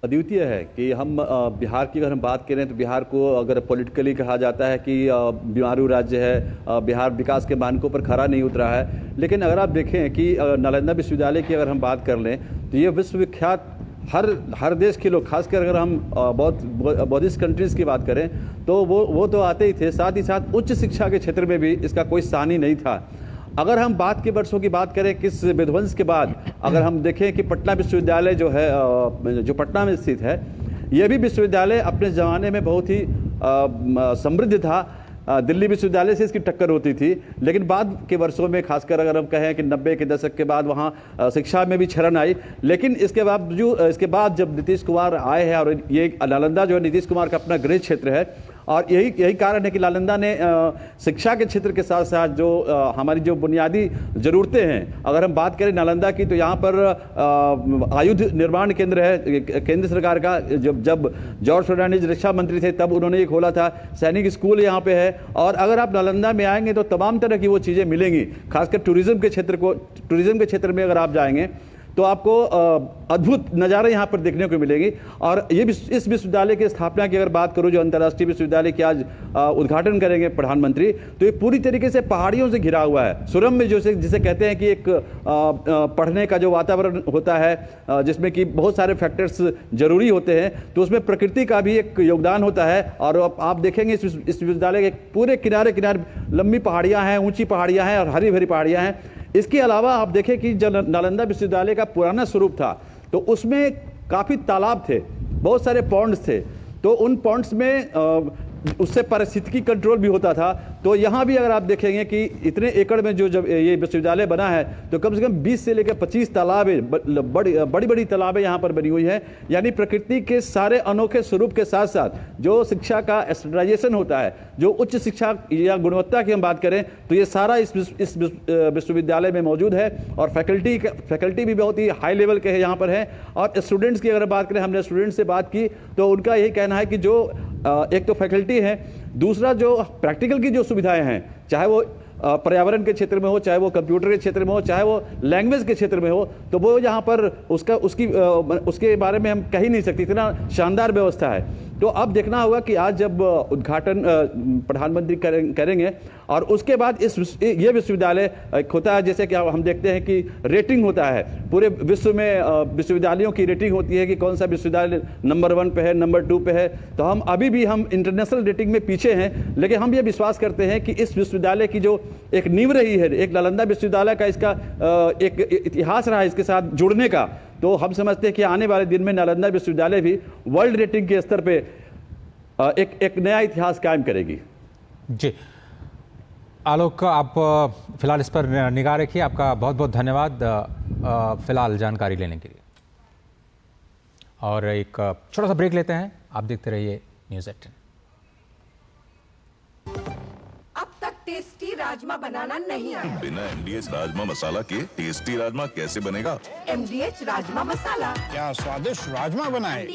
अद्वितीय है कि हम बिहार की अगर हम बात करें तो बिहार को अगर पॉलिटिकली कहा जाता है कि बीमारू राज्य है, बिहार विकास के मानकों पर खरा नहीं उतरा है। लेकिन अगर आप देखें कि नालंदा विश्वविद्यालय की अगर हम बात कर लें तो ये विश्वविख्यात हर देश के लोग, खासकर अगर हम बौद्धिस्ट कंट्रीज़ की बात करें तो वो तो आते ही थे, साथ ही साथ उच्च शिक्षा के क्षेत्र में भी इसका कोई सानी नहीं था। अगर हम बात के वर्षों की बात करें किस विध्वंस के बाद, अगर हम देखें कि पटना विश्वविद्यालय जो है, जो पटना में स्थित है, यह भी विश्वविद्यालय अपने ज़माने में बहुत ही समृद्ध था। दिल्ली विश्वविद्यालय से इसकी टक्कर होती थी, लेकिन बाद के वर्षों में, खासकर अगर हम कहें कि 90 के दशक के बाद वहाँ शिक्षा में भी क्षरण आई। लेकिन इसके बाद जब नीतीश कुमार आए हैं, और ये नालंदा जो है नीतीश कुमार का अपना गृह क्षेत्र है, और यही कारण है कि नालंदा ने शिक्षा के क्षेत्र के साथ साथ जो हमारी जो बुनियादी ज़रूरतें हैं, अगर हम बात करें नालंदा की, तो यहाँ पर आयुध निर्माण केंद्र है केंद्र सरकार का। जब जॉर्ज फर्नांडिस रक्षा मंत्री थे तब उन्होंने ये खोला था। सैनिक स्कूल यहाँ पे है, और अगर आप नालंदा में आएंगे तो तमाम तरह की वो चीज़ें मिलेंगी। खासकर टूरिज़्म के क्षेत्र में अगर आप जाएंगे तो आपको अद्भुत नज़ारे यहाँ पर देखने को मिलेंगे। और ये इस विश्वविद्यालय की स्थापना की अगर बात करूँ, जो अंतर्राष्ट्रीय विश्वविद्यालय की आज उद्घाटन करेंगे प्रधानमंत्री, तो ये पूरी तरीके से पहाड़ियों से घिरा हुआ है। सुरम में जिसे कहते हैं कि एक पढ़ने का जो वातावरण होता है, जिसमें कि बहुत सारे फैक्टर्स जरूरी होते हैं, तो उसमें प्रकृति का भी एक योगदान होता है। और आप देखेंगे इस विश्वविद्यालय के पूरे किनारे लंबी पहाड़ियाँ हैं, ऊँची पहाड़ियाँ हैं और हरी भरी पहाड़ियाँ हैं। इसके अलावा आप देखें कि जब नालंदा विश्वविद्यालय का पुराना स्वरूप था तो उसमें काफ़ी तालाब थे, बहुत सारे पॉन्ड्स थे, तो उन पॉन्ड्स में उससे पारिस्थितिकी कंट्रोल भी होता था। तो यहाँ भी अगर आप देखेंगे कि इतने एकड़ में जब ये विश्वविद्यालय बना है तो कम से कम 20 से लेकर 25 तालाबें, बड़ी बड़ी तालाबें यहाँ पर बनी हुई हैं। यानी प्रकृति के सारे अनोखे स्वरूप के साथ साथ जो शिक्षा का स्टैंडर्डाइजेशन होता है, जो उच्च शिक्षा या गुणवत्ता की हम बात करें, तो ये सारा इस विश्वविद्यालय में मौजूद है। और फैकल्टी भी बहुत ही हाई लेवल के यहाँ पर है। और स्टूडेंट्स की अगर बात करें, हमने स्टूडेंट्स से बात की तो उनका यही कहना है कि जो एक तो फैकल्टी है, दूसरा जो प्रैक्टिकल की जो सुविधाएं हैं, चाहे वो पर्यावरण के क्षेत्र में हो, चाहे वो कंप्यूटर के क्षेत्र में हो, चाहे वो लैंग्वेज के क्षेत्र में हो, तो वो यहाँ पर उसके बारे में हम कह ही नहीं सकते, इतना शानदार व्यवस्था है। तो अब देखना होगा कि आज जब उद्घाटन प्रधानमंत्री करेंगे और उसके बाद ये विश्वविद्यालय होता है, जैसे कि हम देखते हैं कि रेटिंग होता है पूरे विश्व में, विश्वविद्यालयों की रेटिंग होती है कि कौन सा विश्वविद्यालय नंबर 1 पे है, नंबर 2 पे है। तो हम अभी भी इंटरनेशनल रेटिंग में पीछे हैं, लेकिन हम ये विश्वास करते हैं कि इस विश्वविद्यालय की जो एक नींव रही है, एक नालंदा विश्वविद्यालय का इसका एक इतिहास रहा है इसके साथ जुड़ने का, तो हम समझते हैं कि आने वाले दिन में नालंदा विश्वविद्यालय भी वर्ल्ड रेटिंग के स्तर पे एक नया इतिहास कायम करेगी। जी आलोक, आप फिलहाल इस पर निगाह रखिए। आपका बहुत बहुत धन्यवाद फिलहाल जानकारी लेने के लिए। और एक छोटा सा ब्रेक लेते हैं, आप देखते रहिए न्यूज़ 18। टेस्टी राजमा बनाना नहीं आया। बिना MDH राजमा मसाला के टेस्टी राजमा कैसे बनेगा? MDH राजमा मसाला, क्या स्वादिष्ट राजमा बनाए।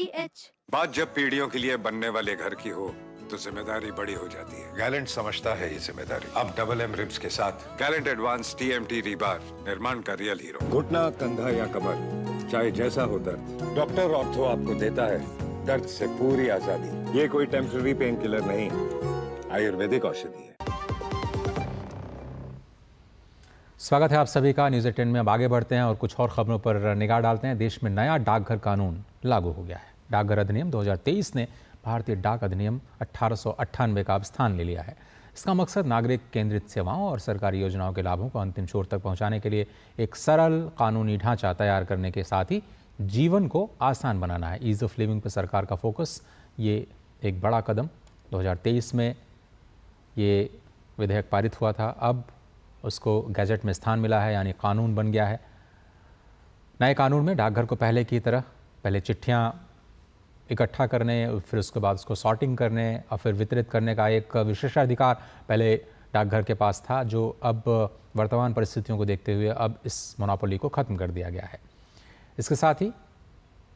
बात जब पीढ़ियों के लिए बनने वाले घर की हो तो जिम्मेदारी बड़ी हो जाती है। गैलेंट समझता है ये जिम्मेदारी। अब डबल M रिब्स के साथ गैलेंट एडवांस TMT रीबार, निर्माण का रियल हीरो। घुटना, कंधा या कमर, चाहे जैसा हो दर्द, डॉक्टर ऑर्थो आपको देता है दर्द से पूरी आजादी। ये कोई टेम्पररी पेन किलर नहीं, आयुर्वेदिक औषधि है। स्वागत है आप सभी का न्यूज़ 18 में। अब आगे बढ़ते हैं और कुछ और खबरों पर निगाह डालते हैं। देश में नया डाकघर कानून लागू हो गया है। डाकघर अधिनियम 2023 ने भारतीय डाक अधिनियम 1898 का अब स्थान ले लिया है। इसका मकसद नागरिक केंद्रित सेवाओं और सरकारी योजनाओं के लाभों को अंतिम छोर तक पहुंचाने के लिए एक सरल कानूनी ढांचा तैयार करने के साथ ही जीवन को आसान बनाना है। ईज़ ऑफ लिविंग पर सरकार का फोकस, ये एक बड़ा कदम। 2023 में ये विधेयक पारित हुआ था, अब उसको गैजेट में स्थान मिला है, यानी कानून बन गया है। नए कानून में डाकघर को पहले की तरह पहले चिट्ठियाँ इकट्ठा करने, फिर उसके बाद उसको सॉर्टिंग करने और फिर वितरित करने का एक विशेषाधिकार पहले डाकघर के पास था, जो अब वर्तमान परिस्थितियों को देखते हुए अब इस मोनोपोली को ख़त्म कर दिया गया है। इसके साथ ही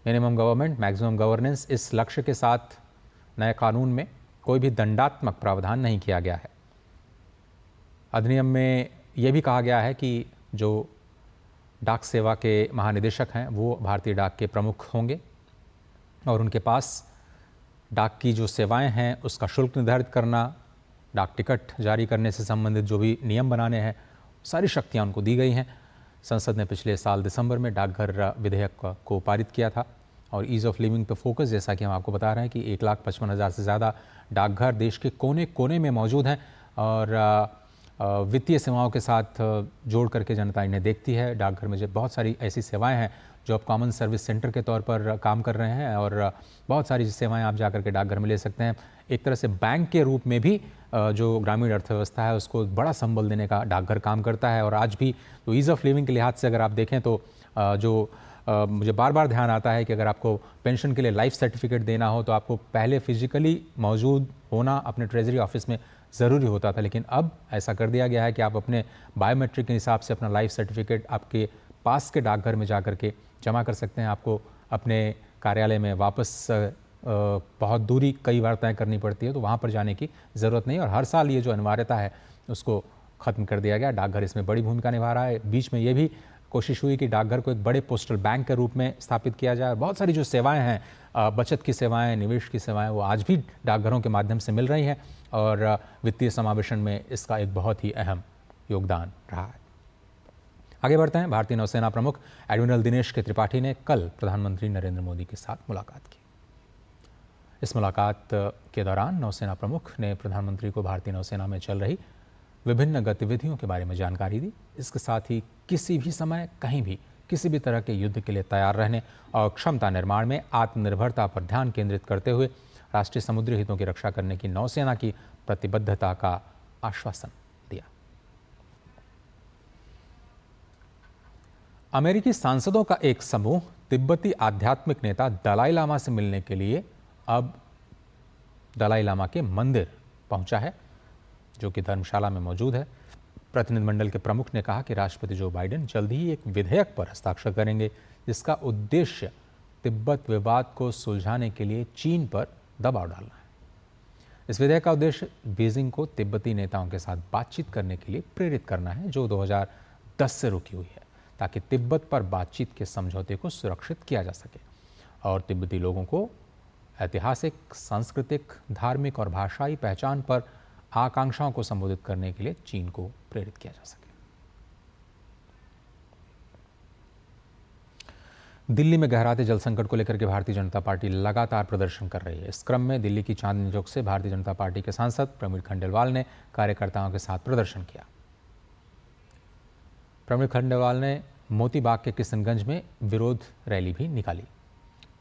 मिनिमम गवर्नमेंट मैक्सिमम गवर्नेंस, इस लक्ष्य के साथ नए कानून में कोई भी दंडात्मक प्रावधान नहीं किया गया है। अधिनियम में यह भी कहा गया है कि जो डाक सेवा के महानिदेशक हैं वो भारतीय डाक के प्रमुख होंगे और उनके पास डाक की जो सेवाएं हैं उसका शुल्क निर्धारित करना, डाक टिकट जारी करने से संबंधित जो भी नियम बनाने हैं, सारी शक्तियां उनको दी गई हैं। संसद ने पिछले साल दिसंबर में डाकघर विधेयक को पारित किया था और ईज़ ऑफ लिविंग पर फोकस, जैसा कि हम आपको बता रहे हैं कि 1,55,000 से ज़्यादा डाकघर देश के कोने कोने में मौजूद हैं और वित्तीय सेवाओं के साथ जोड़ करके जनता इन्हें देखती है। डाकघर में जो बहुत सारी ऐसी सेवाएं हैं जो अब कॉमन सर्विस सेंटर के तौर पर काम कर रहे हैं और बहुत सारी सेवाएं आप जाकर के डाकघर में ले सकते हैं। एक तरह से बैंक के रूप में भी जो ग्रामीण अर्थव्यवस्था है उसको बड़ा संबल देने का डाकघर काम करता है। और आज भी तो ईज़ ऑफ लिविंग के लिहाज से अगर आप देखें तो मुझे बार बार ध्यान आता है कि अगर आपको पेंशन के लिए लाइफ सर्टिफिकेट देना हो तो आपको पहले फिजिकली मौजूद होना अपने ट्रेजरी ऑफिस में ज़रूरी होता था, लेकिन अब ऐसा कर दिया गया है कि आप अपने बायोमेट्रिक के हिसाब से अपना लाइफ सर्टिफिकेट आपके पास के डाकघर में जा कर के जमा कर सकते हैं। आपको अपने कार्यालय में वापस बहुत दूरी कई बार तय करनी पड़ती है तो वहाँ पर जाने की ज़रूरत नहीं, और हर साल ये जो अनिवार्यता है उसको ख़त्म कर दिया गया। डाकघर इसमें बड़ी भूमिका निभा रहा है। बीच में ये भी कोशिश हुई कि डाकघर को एक बड़े पोस्टल बैंक के रूप में स्थापित किया जाए। बहुत सारी जो सेवाएं हैं, बचत की सेवाएं, निवेश की सेवाएं, वो आज भी डाकघरों के माध्यम से मिल रही हैं और वित्तीय समावेशन में इसका एक बहुत ही अहम योगदान रहा है। आगे बढ़ते हैं। भारतीय नौसेना प्रमुख एडमिरल दिनेश के त्रिपाठी ने कल प्रधानमंत्री नरेंद्र मोदी के साथ मुलाकात की। इस मुलाकात के दौरान नौसेना प्रमुख ने प्रधानमंत्री को भारतीय नौसेना में चल रही विभिन्न गतिविधियों के बारे में जानकारी दी। इसके साथ ही किसी भी समय कहीं भी किसी भी तरह के युद्ध के लिए तैयार रहने और क्षमता निर्माण में आत्मनिर्भरता पर ध्यान केंद्रित करते हुए राष्ट्रीय समुद्री हितों की रक्षा करने की नौसेना की प्रतिबद्धता का आश्वासन दिया। अमेरिकी सांसदों का एक समूह तिब्बती आध्यात्मिक नेता दलाई लामा से मिलने के लिए अब दलाई लामा के मंदिर पहुंचा है, जो कि धर्मशाला में मौजूद है। प्रतिनिधिमंडल के प्रमुख ने कहा कि राष्ट्रपति जो बाइडेन जल्द ही एक विधेयक पर हस्ताक्षर करेंगे जिसका उद्देश्य तिब्बत विवाद को सुलझाने के लिए चीन पर दबाव डालना है। इस विधेयक का उद्देश्य बीजिंग को तिब्बती नेताओं के साथ बातचीत करने के लिए प्रेरित करना है, जो 2010 से रुकी हुई है, ताकि तिब्बत पर बातचीत के समझौते को सुरक्षित किया जा सके और तिब्बती लोगों को ऐतिहासिक, सांस्कृतिक, धार्मिक और भाषाई पहचान पर आकांक्षाओं को संबोधित करने के लिए चीन को प्रेरित किया जा सके। दिल्ली में गहराते जल संकट को लेकर के भारतीय जनता पार्टी लगातार प्रदर्शन कर रही है। इस क्रम में दिल्ली की चांदनी चौक से भारतीय जनता पार्टी के सांसद प्रवीण खंडेलवाल ने कार्यकर्ताओं के साथ प्रदर्शन किया। प्रवीण खंडेलवाल ने मोती बाग के किशनगंज में विरोध रैली भी निकाली।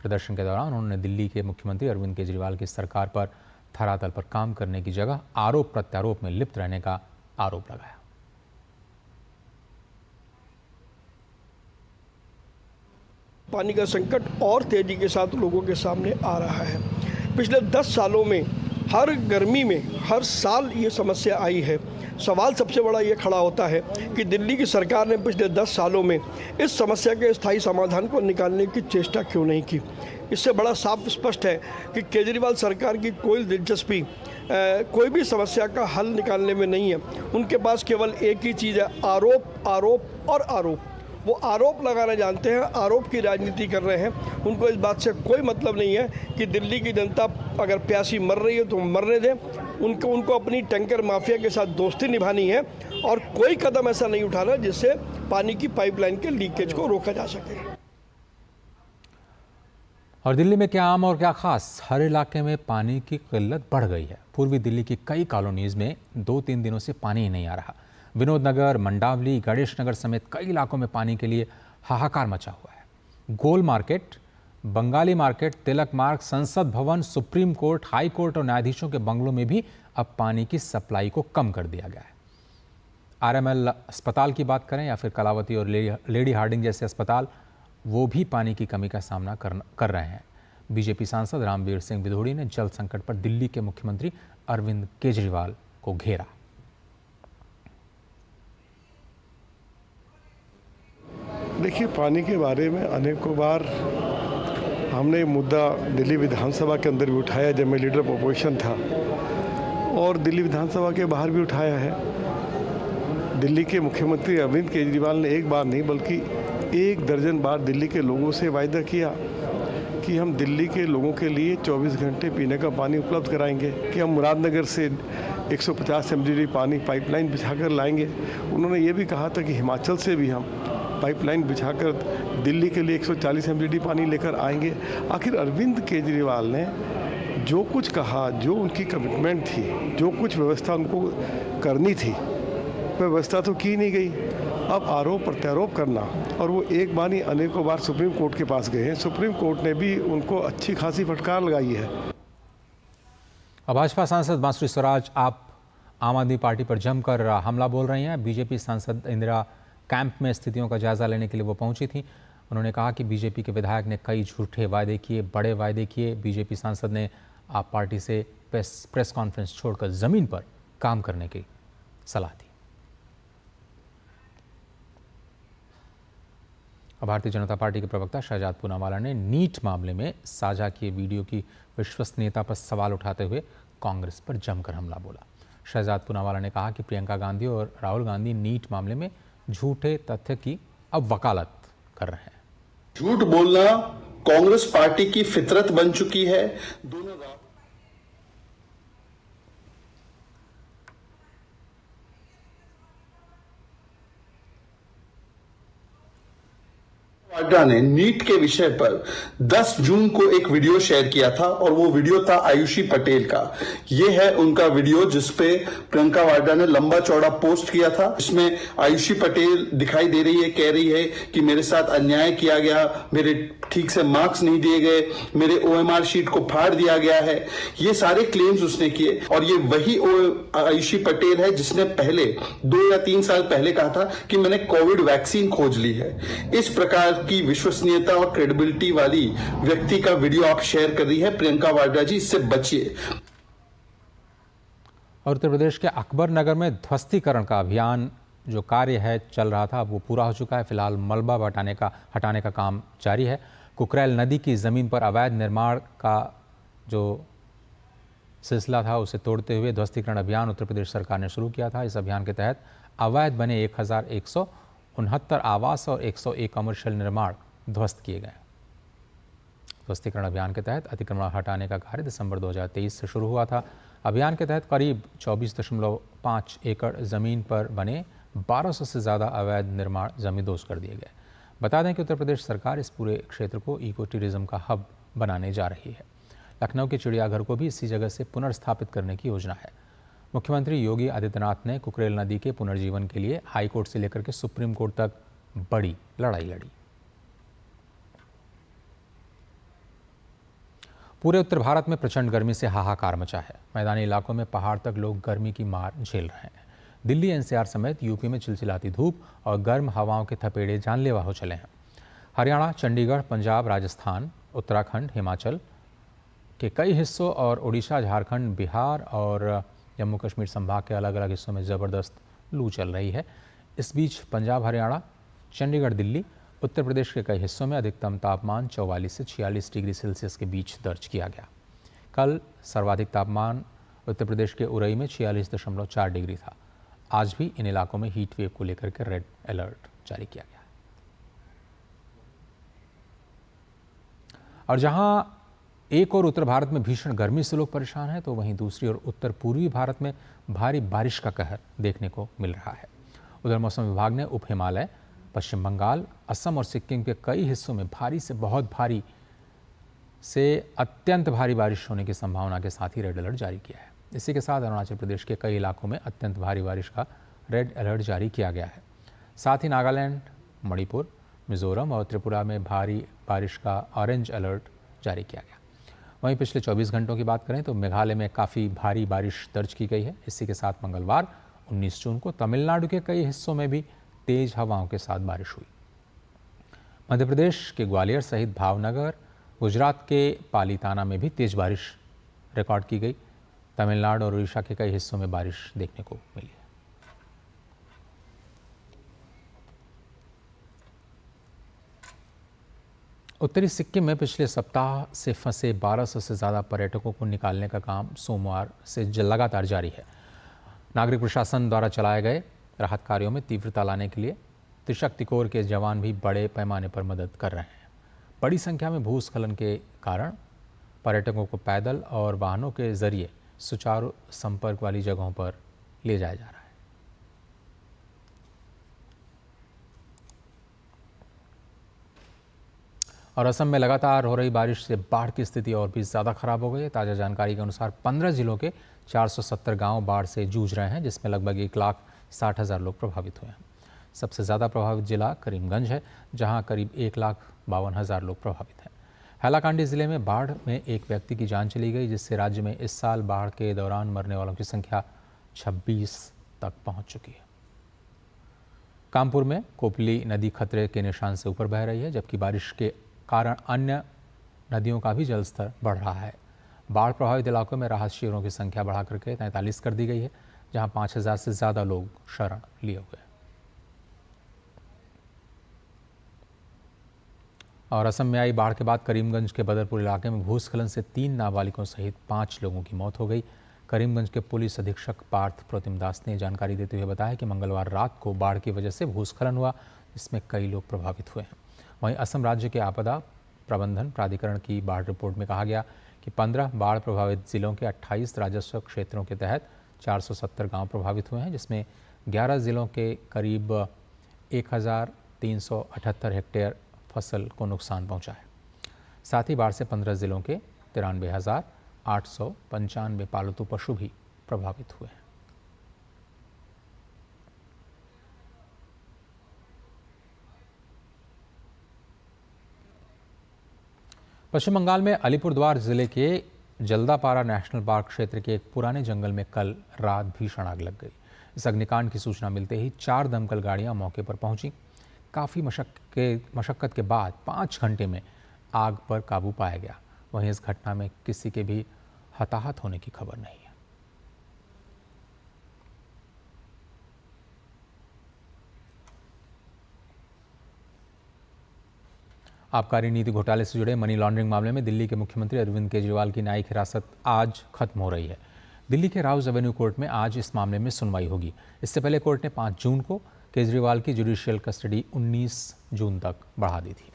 प्रदर्शन के दौरान उन्होंने दिल्ली के मुख्यमंत्री अरविंद केजरीवाल की सरकार पर धरातल पर काम करने की जगह आरोप प्रत्यारोप में लिप्त रहने का आरोप लगाया। पानी का संकट और तेजी के साथ लोगों के सामने आ रहा है। पिछले 10 सालों में हर गर्मी में हर साल ये समस्या आई है। सवाल सबसे बड़ा ये खड़ा होता है कि दिल्ली की सरकार ने पिछले 10 सालों में इस समस्या के स्थायी समाधान को निकालने की चेष्टा क्यों नहीं की। इससे बड़ा साफ स्पष्ट है कि केजरीवाल सरकार की कोई दिलचस्पी कोई भी समस्या का हल निकालने में नहीं है। उनके पास केवल एक ही चीज़ है, आरोप, आरोप और आरोप। वो आरोप लगाना जानते हैं, आरोप की राजनीति कर रहे हैं। उनको इस बात से कोई मतलब नहीं है कि दिल्ली की जनता अगर प्यासी मर रही है तो मरने दें। उनको अपनी टैंकर माफिया के साथ दोस्ती निभानी है और कोई कदम ऐसा नहीं उठाना जिससे पानी की पाइपलाइन के लीकेज को रोका जा सके। और दिल्ली में क्या आम और क्या खास, हर इलाके में पानी की किल्लत बढ़ गई है। पूर्वी दिल्ली की कई कॉलोनीज में 2-3 दिनों से पानी ही नहीं आ रहा। विनोद नगर, मंडावली, गणेश नगर समेत कई इलाकों में पानी के लिए हाहाकार मचा हुआ है। गोल मार्केट, बंगाली मार्केट, तिलक मार्ग, संसद भवन, सुप्रीम कोर्ट, हाई कोर्ट और न्यायाधीशों के बंगलों में भी अब पानी की सप्लाई को कम कर दिया गया है। आरएमएल अस्पताल की बात करें या फिर कलावती और लेडी हार्डिंग जैसे अस्पताल, वो भी पानी की कमी का सामना कर रहे हैं। बीजेपी सांसद रामवीर सिंह बिधोड़ी ने जल संकट पर दिल्ली के मुख्यमंत्री अरविंद केजरीवाल को घेरा। देखिए, पानी के बारे में अनेकों बार हमने मुद्दा दिल्ली विधानसभा के अंदर भी उठाया जब मैं लीडर ऑफ अपोजिशन था, और दिल्ली विधानसभा के बाहर भी उठाया है। दिल्ली के मुख्यमंत्री अरविंद केजरीवाल ने एक बार नहीं बल्कि 1 दर्जन बार दिल्ली के लोगों से वायदा किया कि हम दिल्ली के लोगों के लिए 24 घंटे पीने का पानी उपलब्ध कराएंगे, कि हम मुरादनगर से 150 MGD पानी पाइपलाइन बिछाकर लाएंगे। उन्होंने ये भी कहा था कि हिमाचल से भी हम पाइपलाइन बिछाकर दिल्ली के लिए 140 MGD पानी लेकर आएंगे। आखिर अरविंद केजरीवाल ने जो कुछ कहा, जो उनकी कमिटमेंट थी, जो कुछ व्यवस्था उनको करनी थी, व्यवस्था तो की नहीं गई। अब आरोप प्रत्यारोप करना, और वो एक बार नहीं अनेकों बार सुप्रीम कोर्ट के पास गए हैं। सुप्रीम कोर्ट ने भी उनको अच्छी खासी फटकार लगाई है। अब भाजपा सांसद बांसुरी स्वराज आप आम आदमी पार्टी पर जमकर हमला बोल रही हैं। बीजेपी सांसद इंदिरा कैंप में स्थितियों का जायजा लेने के लिए वो पहुंची थी। उन्होंने कहा कि बीजेपी के विधायक ने कई झूठे वायदे किए, बड़े वायदे किए। बीजेपी सांसद ने आप पार्टी से प्रेस कॉन्फ्रेंस छोड़कर जमीन पर काम करने की सलाह दी। भारतीय जनता पार्टी के प्रवक्ता शहजाद पूनावाला ने नीट मामले में साझा किए वीडियो की विश्वसनीयता पर सवाल उठाते हुए कांग्रेस पर जमकर हमला बोला। शहजाद पूनावाला ने कहा कि प्रियंका गांधी और राहुल गांधी नीट मामले में झूठे तथ्य की अब वकालत कर रहे हैं। झूठ बोलना कांग्रेस पार्टी की फितरत बन चुकी है। दोनों वाड्रा ने नीट के विषय पर 10 जून को एक वीडियो शेयर किया था, और वो वीडियो था आयुषी पटेल का। ये है उनका वीडियो जिसपे प्रियंका वाड्रा ने लंबा चौड़ा पोस्ट किया था। इसमें आयुषी पटेल दिखाई दे रही है, कह रही है कि मेरे साथ अन्याय किया गया, मेरे ठीक से मार्क्स नहीं दिए गए, मेरे OMR शीट को फाड़ दिया गया है। ये सारे क्लेम्स उसने किए, और ये वही आयुषी पटेल है जिसने पहले 2 या 3 साल पहले कहा था कि मैंने कोविड वैक्सीन खोज ली है। इस प्रकार की विश्वसनीयता और क्रेडिबिलिटी वाली व्यक्ति का वीडियो आप शेयर कर रही है प्रियंका वाड्रा जी, इससे बचिए। और उत्तर प्रदेश के अकबर नगर में ध्वस्तीकरण का अभियान जो कार्य है चल रहा था, वो पूरा हो चुका है। फिलहाल मलबा हटाने का काम जारी है। कुकरेल नदी की ज़मीन पर अवैध निर्माण का जो सिलसिला था उसे तोड़ते हुए ध्वस्तीकरण अभियान उत्तर प्रदेश सरकार ने शुरू किया था। इस अभियान के तहत अवैध बने 1169 आवास और 101 कमर्शियल निर्माण ध्वस्त किए गए। ध्वस्तीकरण अभियान के तहत अतिक्रमण हटाने का कार्य दिसंबर 2023 से शुरू हुआ था। अभियान के तहत करीब 24.5 एकड़ ज़मीन पर बने 1200 से ज़्यादा अवैध निर्माण जमींदोज कर दिए गए। बता दें कि उत्तर प्रदेश सरकार इस पूरे क्षेत्र को इको टूरिज्म का हब बनाने जा रही है। लखनऊ के चिड़ियाघर को भी इसी जगह से पुनर्स्थापित करने की योजना है। मुख्यमंत्री योगी आदित्यनाथ ने कुकरेल नदी के पुनर्जीवन के लिए हाई कोर्ट से लेकर के सुप्रीम कोर्ट तक बड़ी लड़ाई लड़ी। पूरे उत्तर भारत में प्रचंड गर्मी से हाहाकार मचा है। मैदानी इलाकों में पहाड़ तक लोग गर्मी की मार झेल रहे हैं। दिल्ली NCR समेत यूपी में चिलचिलाती धूप और गर्म हवाओं के थपेड़े जानलेवा हो चले हैं। हरियाणा, चंडीगढ़, पंजाब, राजस्थान, उत्तराखंड, हिमाचल के कई हिस्सों और उड़ीसा, झारखंड, बिहार और जम्मू कश्मीर संभाग के अलग अलग हिस्सों में ज़बरदस्त लू चल रही है। इस बीच पंजाब, हरियाणा, चंडीगढ़, दिल्ली, उत्तर प्रदेश के कई हिस्सों में अधिकतम तापमान 44 से 46 डिग्री सेल्सियस के बीच दर्ज किया गया। कल सर्वाधिक तापमान उत्तर प्रदेश के उरई में 46.4 डिग्री था। आज भी इन इलाकों में हीट वेव को लेकर के रेड अलर्ट जारी किया गया है। और जहां एक और उत्तर भारत में भीषण गर्मी से लोग परेशान हैं, तो वहीं दूसरी ओर उत्तर पूर्वी भारत में भारी बारिश का कहर देखने को मिल रहा है। उधर मौसम विभाग ने उप हिमालय, पश्चिम बंगाल, असम और सिक्किम के कई हिस्सों में भारी से बहुत भारी से अत्यंत भारी बारिश होने की संभावना के साथ ही रेड अलर्ट जारी किया है। इसी के साथ अरुणाचल प्रदेश के कई इलाकों में अत्यंत भारी बारिश का रेड अलर्ट जारी किया गया है। साथ ही नागालैंड, मणिपुर, मिजोरम और त्रिपुरा में भारी बारिश का ऑरेंज अलर्ट जारी किया गया। वहीं पिछले 24 घंटों की बात करें तो मेघालय में काफ़ी भारी बारिश दर्ज की गई है। इसी के साथ मंगलवार 19 जून को तमिलनाडु के कई हिस्सों में भी तेज हवाओं के साथ बारिश हुई। मध्य प्रदेश के ग्वालियर सहित भावनगर, गुजरात के पालीताना में भी तेज बारिश रिकॉर्ड की गई। तमिलनाडु और उड़ीसा के कई हिस्सों में बारिश देखने को मिली है। उत्तरी सिक्किम में पिछले सप्ताह से फंसे 1200 से ज़्यादा पर्यटकों को निकालने का काम सोमवार से लगातार जारी है। नागरिक प्रशासन द्वारा चलाए गए राहत कार्यों में तीव्रता लाने के लिए त्रिशक्ति कोर के जवान भी बड़े पैमाने पर मदद कर रहे हैं। बड़ी संख्या में भूस्खलन के कारण पर्यटकों को पैदल और वाहनों के जरिए सुचारू संपर्क वाली जगहों पर ले जाया जा रहा है। और असम में लगातार हो रही बारिश से बाढ़ की स्थिति और भी ज़्यादा खराब हो गई है। ताज़ा जानकारी के अनुसार 15 जिलों के 470 गांव बाढ़ से जूझ रहे हैं, जिसमें लगभग 1,60,000 लोग प्रभावित हुए हैं। सबसे ज़्यादा प्रभावित जिला करीमगंज है, जहां करीब 1,52,000 लोग प्रभावित हैं। हैलाकांडी ज़िले में बाढ़ में एक व्यक्ति की जान चली गई, जिससे राज्य में इस साल बाढ़ के दौरान मरने वालों की संख्या 26 तक पहुंच चुकी है। कानपुर में कोपली नदी खतरे के निशान से ऊपर बह रही है, जबकि बारिश के कारण अन्य नदियों का भी जलस्तर बढ़ रहा है। बाढ़ प्रभावित इलाकों में राहत शिविरों की संख्या बढ़ा करके 43 कर दी गई है, जहां 5,000 से ज़्यादा लोग शरण लिए हुए हैं। और असम में आई बाढ़ के बाद करीमगंज के बदरपुर इलाके में भूस्खलन से 3 नाबालिगों सहित 5 लोगों की मौत हो गई। करीमगंज के पुलिस अधीक्षक पार्थ प्रतिम दास ने जानकारी देते हुए बताया कि मंगलवार रात को बाढ़ की वजह से भूस्खलन हुआ, जिसमें कई लोग प्रभावित हुए हैं। वहीं असम राज्य के आपदा प्रबंधन प्राधिकरण की बाढ़ रिपोर्ट में कहा गया कि 15 बाढ़ प्रभावित जिलों के 28 राजस्व क्षेत्रों के तहत 470 गांव प्रभावित हुए हैं, जिसमें 11 जिलों के करीब 1,378 हेक्टेयर फसल को नुकसान पहुंचा है। साथ ही बाढ़ से 15 जिलों के 93,895 पालतू पशु भी प्रभावित हुए हैं। पश्चिम बंगाल में अलीपुरद्वार जिले के जल्दापारा नेशनल पार्क क्षेत्र के एक पुराने जंगल में कल रात भीषण आग लग गई। इस अग्निकांड की सूचना मिलते ही 4 दमकल गाड़ियां मौके पर पहुंची। काफ़ी मशक्कत के बाद 5 घंटे में आग पर काबू पाया गया। वहीं इस घटना में किसी के भी हताहत होने की खबर नहीं है। आबकारी नीति घोटाले से जुड़े मनी लॉन्ड्रिंग मामले में दिल्ली के मुख्यमंत्री अरविंद केजरीवाल की न्यायिक हिरासत आज खत्म हो रही है। दिल्ली के राउज एवेन्यू कोर्ट में आज इस मामले में सुनवाई होगी। इससे पहले कोर्ट ने 5 जून को केजरीवाल की जुडिशियल कस्टडी 19 जून तक बढ़ा दी थी।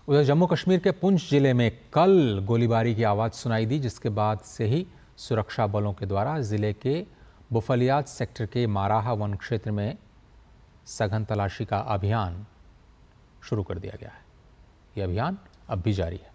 उधर जम्मू कश्मीर के पुंछ जिले में कल गोलीबारी की आवाज़ सुनाई दी, जिसके बाद से ही सुरक्षा बलों के द्वारा जिले के बुफलियात सेक्टर के माराहा वन क्षेत्र में सघन तलाशी का अभियान शुरू कर दिया गया है। यह अभियान अब भी जारी है।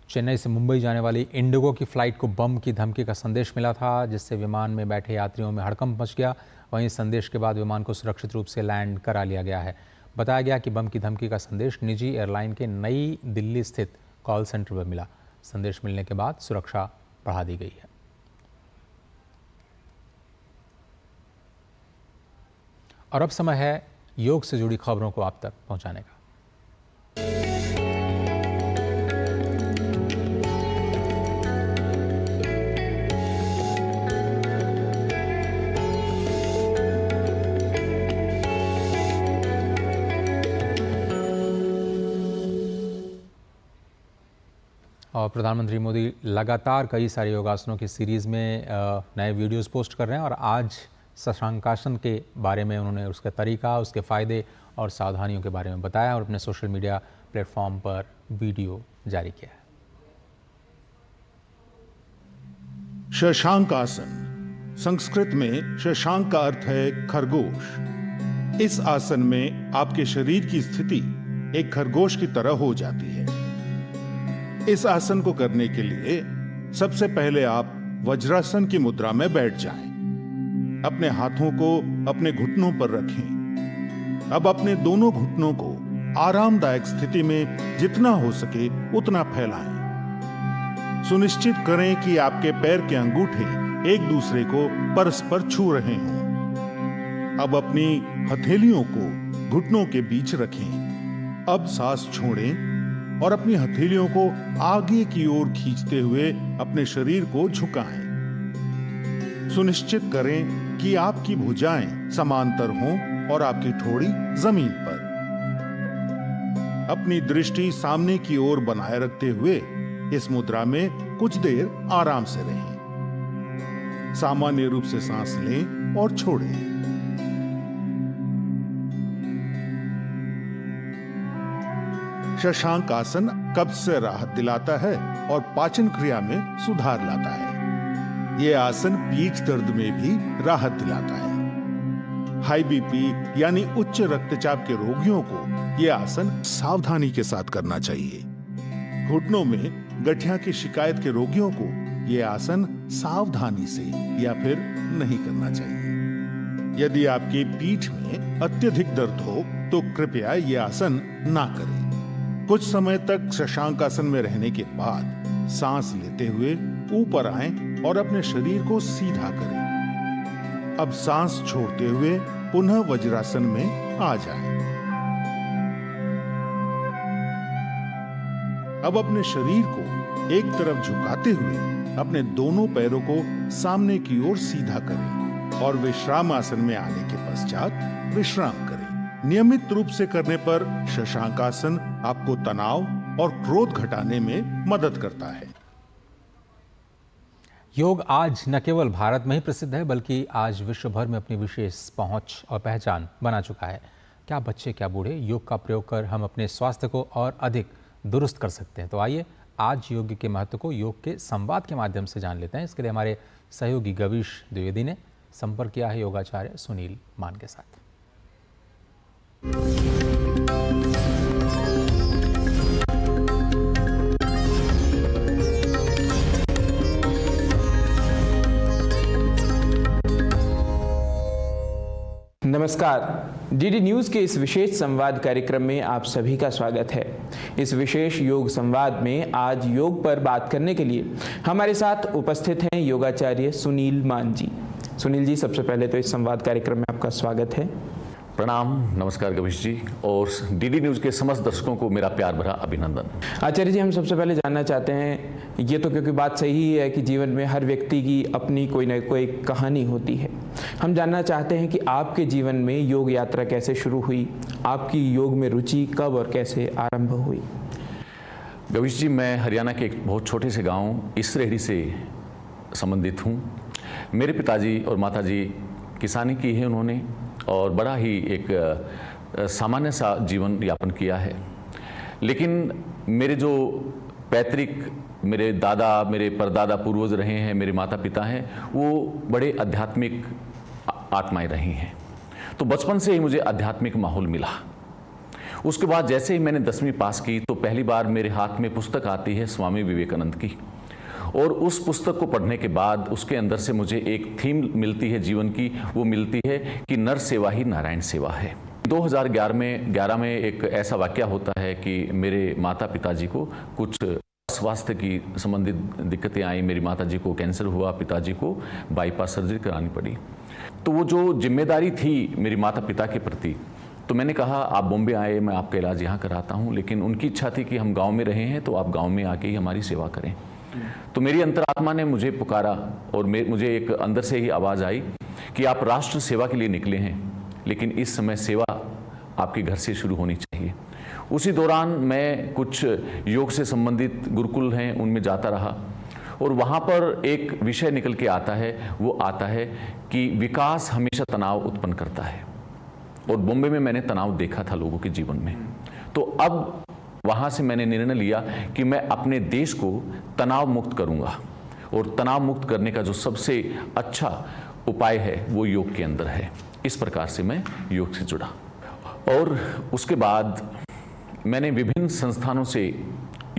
चेन्नई से मुंबई जाने वाली इंडिगो की फ्लाइट को बम की धमकी का संदेश मिला था, जिससे विमान में बैठे यात्रियों में हड़कंप मच गया। वहीं संदेश के बाद विमान को सुरक्षित रूप से लैंड करा लिया गया है। बताया गया कि बम की धमकी का संदेश निजी एयरलाइन के नई दिल्ली स्थित कॉल सेंटर पर मिला। संदेश मिलने के बाद सुरक्षा बढ़ा दी गई है। और अब समय है योग से जुड़ी खबरों को आप तक पहुंचाने का। और प्रधानमंत्री मोदी लगातार कई सारे योगासनों की सीरीज़ में नए वीडियोस पोस्ट कर रहे हैं और आज शशांकासन के बारे में उन्होंने उसका तरीका, उसके फ़ायदे और सावधानियों के बारे में बताया और अपने सोशल मीडिया प्लेटफॉर्म पर वीडियो जारी किया है। शशांक आसन, संस्कृत में शशांक का अर्थ है खरगोश। इस आसन में आपके शरीर की स्थिति एक खरगोश की तरह हो जाती है। इस आसन को करने के लिए सबसे पहले आप वज्रासन की मुद्रा में बैठ जाएं। अपने हाथों को अपने घुटनों पर रखें। अब अपने दोनों घुटनों को आरामदायक स्थिति में जितना हो सके उतना फैलाएं। सुनिश्चित करें कि आपके पैर के अंगूठे एक दूसरे को परस्पर छू रहे हों। अब अपनी हथेलियों को घुटनों के बीच रखें। अब सांस छोड़ें और अपनी हथेलियों को आगे की ओर खींचते हुए अपने शरीर को झुकाएं। सुनिश्चित करें कि आपकी भुजाएं समांतर हों और आपकी ठोड़ी जमीन पर। अपनी दृष्टि सामने की ओर बनाए रखते हुए इस मुद्रा में कुछ देर आराम से रहें। सामान्य रूप से सांस लें और छोड़ें। शशांक आसन कब्ज से राहत दिलाता है और पाचन क्रिया में सुधार लाता है। यह आसन पीठ दर्द में भी राहत दिलाता है। हाई बीपी यानी उच्च रक्तचाप के रोगियों को यह आसन सावधानी के साथ करना चाहिए। घुटनों में गठिया की शिकायत के रोगियों को यह आसन सावधानी से या फिर नहीं करना चाहिए। यदि आपकी पीठ में अत्यधिक दर्द हो तो कृपया यह आसन ना करें। कुछ समय तक शशांक आसन में रहने के बाद सांस लेते हुए ऊपर आएं और अपने शरीर को सीधा करें। अब सांस छोड़ते हुए पुनः वज्रासन में आ जाएं। अब अपने शरीर को एक तरफ झुकाते हुए अपने दोनों पैरों को सामने की ओर सीधा करें और विश्राम आसन में आने के पश्चात विश्राम करें। नियमित रूप से करने पर शशांक आसन आपको तनाव और क्रोध घटाने में मदद करता है। योग आज न केवल भारत में ही प्रसिद्ध है बल्कि आज विश्व भर में अपनी विशेष पहुंच और पहचान बना चुका है। क्या बच्चे क्या बूढ़े योग का प्रयोग कर हम अपने स्वास्थ्य को और अधिक दुरुस्त कर सकते हैं। तो आइए आज योग के महत्व को योग के संवाद के माध्यम से जान लेते हैं। इसके लिए हमारे सहयोगी गवीश द्विवेदी ने संपर्क किया है योगाचार्य सुनील मान के साथ। नमस्कार, डीडी न्यूज़ के इस विशेष संवाद कार्यक्रम में आप सभी का स्वागत है। इस विशेष योग संवाद में आज योग पर बात करने के लिए हमारे साथ उपस्थित हैं योगाचार्य सुनील मान जी। सुनील जी, सबसे पहले तो इस संवाद कार्यक्रम में आपका स्वागत है। प्रणाम, नमस्कार गवीश जी और डीडी न्यूज़ के समस्त दर्शकों को मेरा प्यार भरा अभिनंदन। आचार्य जी, हम सबसे पहले जानना चाहते हैं, ये तो क्योंकि बात सही है कि जीवन में हर व्यक्ति की अपनी कोई न कोई कहानी होती है। हम जानना चाहते हैं कि आपके जीवन में योग यात्रा कैसे शुरू हुई, आपकी योग में रुचि कब और कैसे आरंभ हुई। गवीश जी, मैं हरियाणा के एक बहुत छोटे से गाँव इसरेहड़ी से संबंधित हूँ। मेरे पिताजी और माताजी किसानी की है उन्होंने और बड़ा ही एक सामान्य सा जीवन यापन किया है। लेकिन मेरे जो पैतृक मेरे दादा मेरे परदादा पूर्वज रहे हैं, मेरे माता पिता हैं, वो बड़े आध्यात्मिक आत्माएं रही हैं। तो बचपन से ही मुझे आध्यात्मिक माहौल मिला। उसके बाद जैसे ही मैंने 10वीं पास की तो पहली बार मेरे हाथ में पुस्तक आती है स्वामी विवेकानंद की, और उस पुस्तक को पढ़ने के बाद उसके अंदर से मुझे एक थीम मिलती है जीवन की। वो मिलती है कि नर सेवा ही नारायण सेवा है। 2011 में एक ऐसा वाकया होता है कि मेरे माता पिताजी को कुछ स्वास्थ्य की संबंधित दिक्कतें आई। मेरी माताजी को कैंसर हुआ, पिताजी को बाईपास सर्जरी करानी पड़ी। तो वो जो जिम्मेदारी थी मेरी माता पिता के प्रति, तो मैंने कहा आप बॉम्बे आए, मैं आपका इलाज यहाँ कराता हूँ, लेकिन उनकी इच्छा थी कि हम गाँव में रहे हैं तो आप गाँव में आके ही हमारी सेवा करें। तो मेरी अंतरात्मा ने मुझे पुकारा और मुझे एक अंदर से ही आवाज़ आई कि आप राष्ट्र सेवा के लिए निकले हैं, लेकिन इस समय सेवा आपके घर से शुरू होनी चाहिए। उसी दौरान मैं कुछ योग से संबंधित गुरुकुल हैं उनमें जाता रहा और वहाँ पर एक विषय निकल के आता है, वो आता है कि विकास हमेशा तनाव उत्पन्न करता है। और बॉम्बे में मैंने तनाव देखा था लोगों के जीवन में, तो अब वहाँ से मैंने निर्णय लिया कि मैं अपने देश को तनाव मुक्त करूँगा, और तनाव मुक्त करने का जो सबसे अच्छा उपाय है वो योग के अंदर है। इस प्रकार से मैं योग से जुड़ा, और उसके बाद मैंने विभिन्न संस्थानों से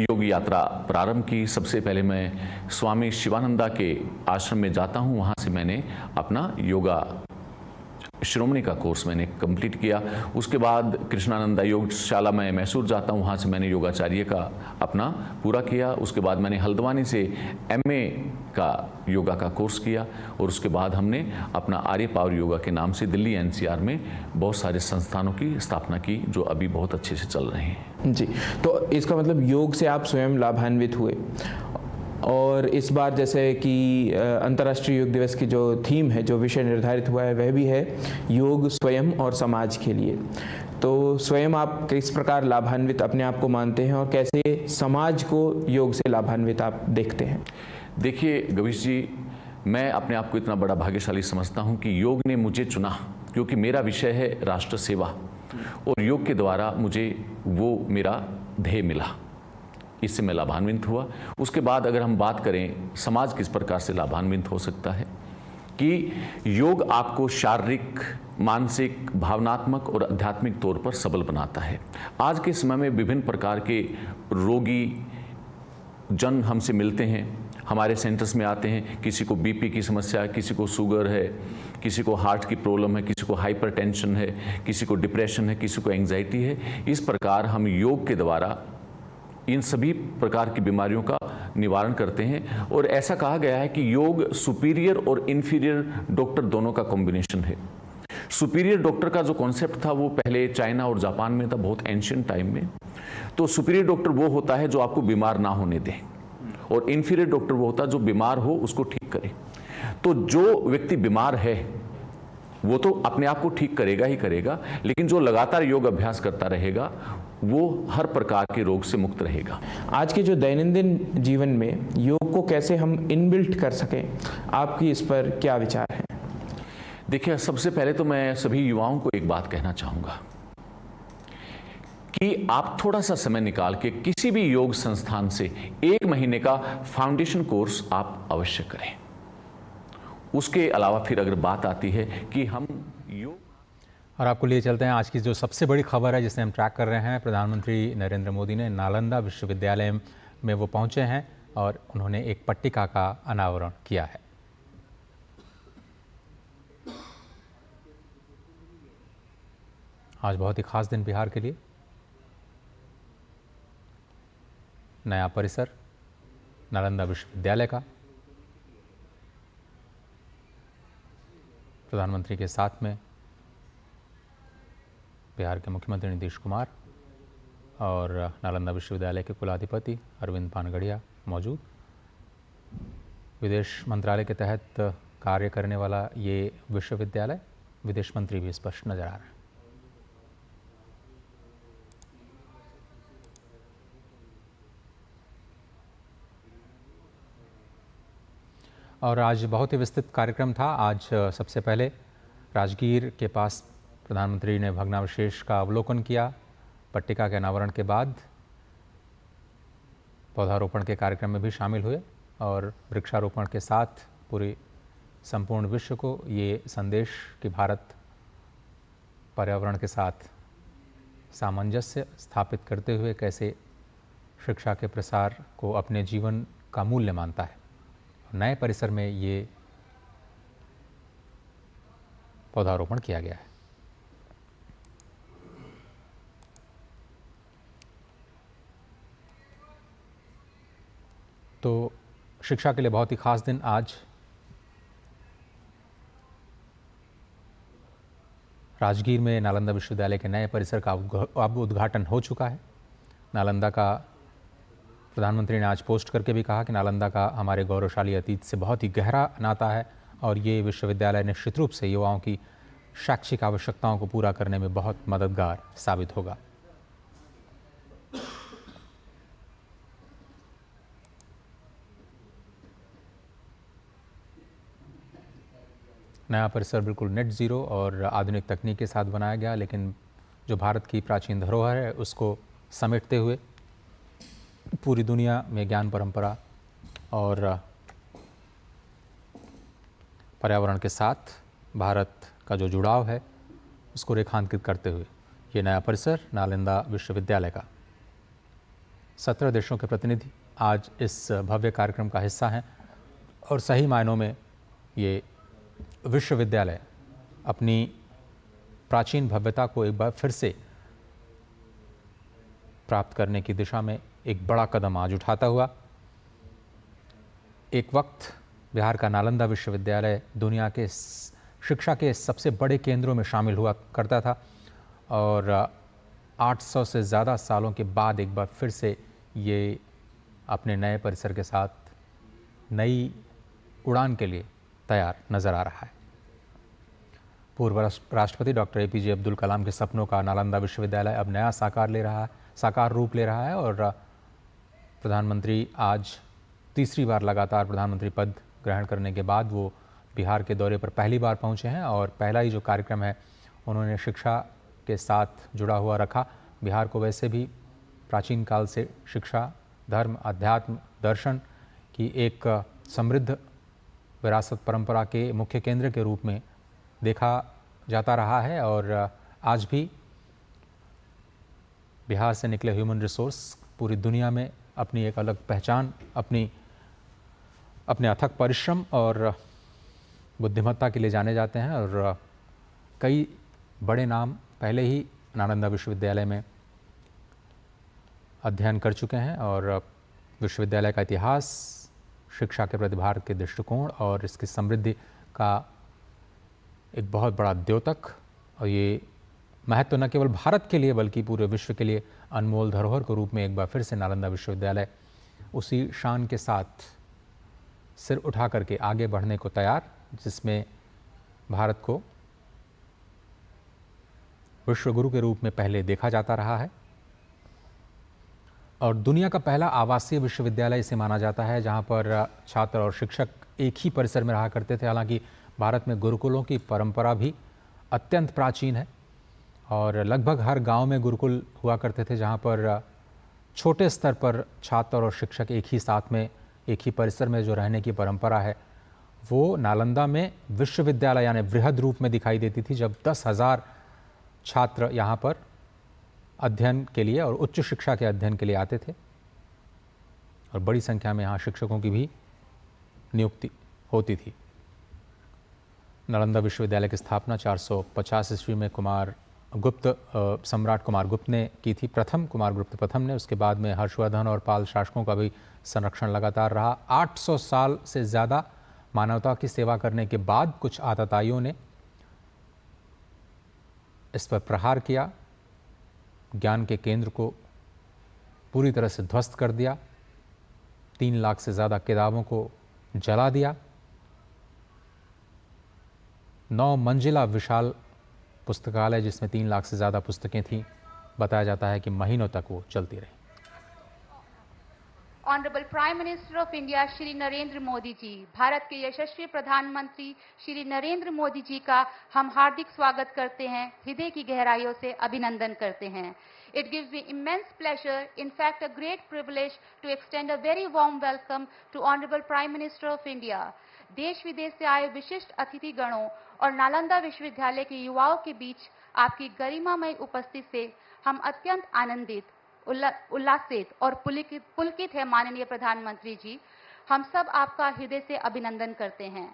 योग यात्रा प्रारंभ की। सबसे पहले मैं स्वामी शिवानंदा के आश्रम में जाता हूँ, वहाँ से मैंने अपना योगा श्रोमणी का कोर्स मैंने कंप्लीट किया। उसके बाद कृष्णानंदा योगशाला में मैसूर जाता हूँ, वहाँ से मैंने योगाचार्य का अपना पूरा किया। उसके बाद मैंने हल्द्वानी से MA का योगा का कोर्स किया, और उसके बाद हमने अपना आर्य पावर योगा के नाम से दिल्ली NCR में बहुत सारे संस्थानों की स्थापना की, जो अभी बहुत अच्छे से चल रहे हैं। जी, तो इसका मतलब योग से आप स्वयं लाभान्वित हुए, और इस बार जैसे कि अंतर्राष्ट्रीय योग दिवस की जो थीम है, जो विषय निर्धारित हुआ है, वह भी है योग स्वयं और समाज के लिए। तो स्वयं आप किस प्रकार लाभान्वित अपने आप को मानते हैं, और कैसे समाज को योग से लाभान्वित आप देखते हैं? देखिए गवीश जी, मैं अपने आप को इतना बड़ा भाग्यशाली समझता हूँ कि योग ने मुझे चुना, क्योंकि मेरा विषय है राष्ट्र सेवा, और योग के द्वारा मुझे वो मेरा ध्येय मिला, इससे मैं लाभान्वित हुआ। उसके बाद अगर हम बात करें समाज किस प्रकार से लाभान्वित हो सकता है, कि योग आपको शारीरिक, मानसिक, भावनात्मक और आध्यात्मिक तौर पर सबल बनाता है। आज के समय में विभिन्न प्रकार के रोगी जन हमसे मिलते हैं, हमारे सेंटर्स में आते हैं। किसी को BP की समस्या है, किसी को शुगर है, किसी को हार्ट की प्रॉब्लम है, किसी को हाइपरटेंशन है, किसी को डिप्रेशन है, किसी को एंग्जाइटी है। इस प्रकार हम योग के द्वारा इन सभी प्रकार की बीमारियों का निवारण करते हैं। और ऐसा कहा गया है कि योग सुपीरियर और इन्फीरियर डॉक्टर दोनों का कॉम्बिनेशन है। सुपीरियर डॉक्टर का जो कॉन्सेप्ट था वो पहले चाइना और जापान में था, बहुत एंशिएंट टाइम में। तो सुपीरियर डॉक्टर वो होता है जो आपको बीमार ना होने दे, और इन्फीरियर डॉक्टर वो होता है जो बीमार हो उसको ठीक करे। तो जो व्यक्ति बीमार है वो तो अपने आप को ठीक करेगा ही करेगा, लेकिन जो लगातार योग अभ्यास करता रहेगा वो हर प्रकार के रोग से मुक्त रहेगा। आज के जो दैनंदिन जीवन में योग को कैसे हम इनबिल्ट कर सकें, आपकी इस पर क्या विचार है? देखिए, सबसे पहले तो मैं सभी युवाओं को एक बात कहना चाहूँगा कि आप थोड़ा सा समय निकाल के किसी भी योग संस्थान से 1 महीने का फाउंडेशन कोर्स आप अवश्य करें। उसके अलावा फिर अगर बात आती है कि हम योग, और आपको लिए चलते हैं आज की जो सबसे बड़ी खबर है जिसे हम ट्रैक कर रहे हैं। प्रधानमंत्री नरेंद्र मोदी ने नालंदा विश्वविद्यालय में वो पहुंचे हैं और उन्होंने एक पट्टिका का अनावरण किया है। आज बहुत ही खास दिन बिहार के लिए। नया परिसर नालंदा विश्वविद्यालय का, प्रधानमंत्री के साथ में बिहार के मुख्यमंत्री नीतीश कुमार और नालंदा विश्वविद्यालय के कुलाधिपति अरविंद पानगढ़िया मौजूद। विदेश मंत्रालय के तहत कार्य करने वाला ये विश्वविद्यालय, विदेश मंत्री भी स्पष्ट नजर आ रहे हैं। और आज बहुत ही विस्तृत कार्यक्रम था। आज सबसे पहले राजगीर के पास प्रधानमंत्री ने भग्नावशेष का अवलोकन किया। पट्टिका के अनावरण के बाद पौधारोपण के कार्यक्रम में भी शामिल हुए और वृक्षारोपण के साथ पूरी संपूर्ण विश्व को ये संदेश कि भारत पर्यावरण के साथ सामंजस्य स्थापित करते हुए कैसे शिक्षा के प्रसार को अपने जीवन का मूल्य मानता है। नए परिसर में ये पौधारोपण किया गया है। तो शिक्षा के लिए बहुत ही खास दिन आज। राजगीर में नालंदा विश्वविद्यालय के नए परिसर का अब उद्घाटन हो चुका है। नालंदा का प्रधानमंत्री ने आज पोस्ट करके भी कहा कि नालंदा का हमारे गौरवशाली अतीत से बहुत ही गहरा नाता है और ये विश्वविद्यालय निश्चित रूप से युवाओं की शैक्षिक आवश्यकताओं को पूरा करने में बहुत मददगार साबित होगा। नया परिसर बिल्कुल नेट ज़ीरो और आधुनिक तकनीक के साथ बनाया गया, लेकिन जो भारत की प्राचीन धरोहर है उसको समेटते हुए पूरी दुनिया में ज्ञान परंपरा और पर्यावरण के साथ भारत का जो जुड़ाव है उसको रेखांकित करते हुए ये नया परिसर नालंदा विश्वविद्यालय का 17 देशों के प्रतिनिधि आज इस भव्य कार्यक्रम का हिस्सा हैं और सही मायनों में ये विश्वविद्यालय अपनी प्राचीन भव्यता को एक बार फिर से प्राप्त करने की दिशा में एक बड़ा कदम आज उठाता हुआ। एक वक्त बिहार का नालंदा विश्वविद्यालय दुनिया के शिक्षा के सबसे बड़े केंद्रों में शामिल हुआ करता था और 800 से ज़्यादा सालों के बाद एक बार फिर से ये अपने नए परिसर के साथ नई उड़ान के लिए तैयार नज़र आ रहा है। पूर्व राष्ट्रपति डॉक्टर APJ अब्दुल कलाम के सपनों का नालंदा विश्वविद्यालय अब नया साकार रूप ले रहा है और प्रधानमंत्री आज तीसरी बार लगातार प्रधानमंत्री पद ग्रहण करने के बाद वो बिहार के दौरे पर पहली बार पहुंचे हैं और पहला ही जो कार्यक्रम है उन्होंने शिक्षा के साथ जुड़ा हुआ रखा। बिहार को वैसे भी प्राचीन काल से शिक्षा, धर्म, अध्यात्म, दर्शन की एक समृद्ध विरासत परंपरा के मुख्य केंद्र के रूप में देखा जाता रहा है और आज भी बिहार से निकले ह्यूमन रिसोर्स पूरी दुनिया में अपनी एक अलग पहचान, अपने अथक परिश्रम और बुद्धिमत्ता के लिए जाने जाते हैं और कई बड़े नाम पहले ही नालंदा विश्वविद्यालय में अध्ययन कर चुके हैं और विश्वविद्यालय का इतिहास, शिक्षा के प्रति भारत के दृष्टिकोण और इसकी समृद्धि का एक बहुत बड़ा द्योतक और ये महत्व न केवल भारत के लिए बल्कि पूरे विश्व के लिए अनमोल धरोहर के रूप में एक बार फिर से नालंदा विश्वविद्यालय उसी शान के साथ सिर उठा करके आगे बढ़ने को तैयार, जिसमें भारत को विश्वगुरु के रूप में पहले देखा जाता रहा है और दुनिया का पहला आवासीय विश्वविद्यालय इसे माना जाता है जहां पर छात्र और शिक्षक एक ही परिसर में रहा करते थे। हालांकि भारत में गुरुकुलों की परंपरा भी अत्यंत प्राचीन है और लगभग हर गांव में गुरुकुल हुआ करते थे जहां पर छोटे स्तर पर छात्र और शिक्षक एक ही साथ में एक ही परिसर में जो रहने की परंपरा है वो नालंदा में विश्वविद्यालय यानी वृहद रूप में दिखाई देती थी, जब 10,000 छात्र यहाँ पर अध्ययन के लिए और उच्च शिक्षा के अध्ययन के लिए आते थे और बड़ी संख्या में यहाँ शिक्षकों की भी नियुक्ति होती थी। नालंदा विश्वविद्यालय की स्थापना 450 ईस्वी में सम्राट कुमार गुप्त ने की थी। कुमार गुप्त प्रथम ने, उसके बाद में हर्षवर्धन और पाल शासकों का भी संरक्षण लगातार रहा। 800 साल से ज़्यादा मानवता की सेवा करने के बाद कुछ आतताइयों ने इस पर प्रहार किया, ज्ञान के केंद्र को पूरी तरह से ध्वस्त कर दिया, 3 लाख से ज़्यादा किताबों को जला दिया। 9 मंजिला विशाल पुस्तकालय जिसमें 3 लाख से ज़्यादा पुस्तकें थीं, बताया जाता है कि महीनों तक वो चलती रही। Honourable prime minister of India Shri Narendra Modi ji, Bharat के यशस्वी प्रधानमंत्री श्री नरेंद्र मोदी जी का हम हार्दिक स्वागत करते हैं, हृदय की गहराइयों से अभिनंदन करते हैं। It gives me immense pleasure, in fact a great privilege, to extend a very warm welcome to Honorable Prime Minister of India. देश विदेश से आए विशिष्ट अतिथि गणों और नालंदा विश्वविद्यालय के युवाओं के बीच आपकी गरिमामय उपस्थिति से हम अत्यंत आनंदित, उल्लासित और पुलकित है। माननीय प्रधानमंत्री जी, हम सब आपका हृदय से अभिनंदन करते हैं।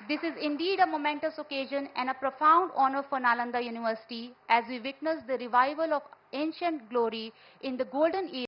This is indeed a momentous occasion and a profound honor for Nalanda University as we witness the revival of ancient glory in the golden era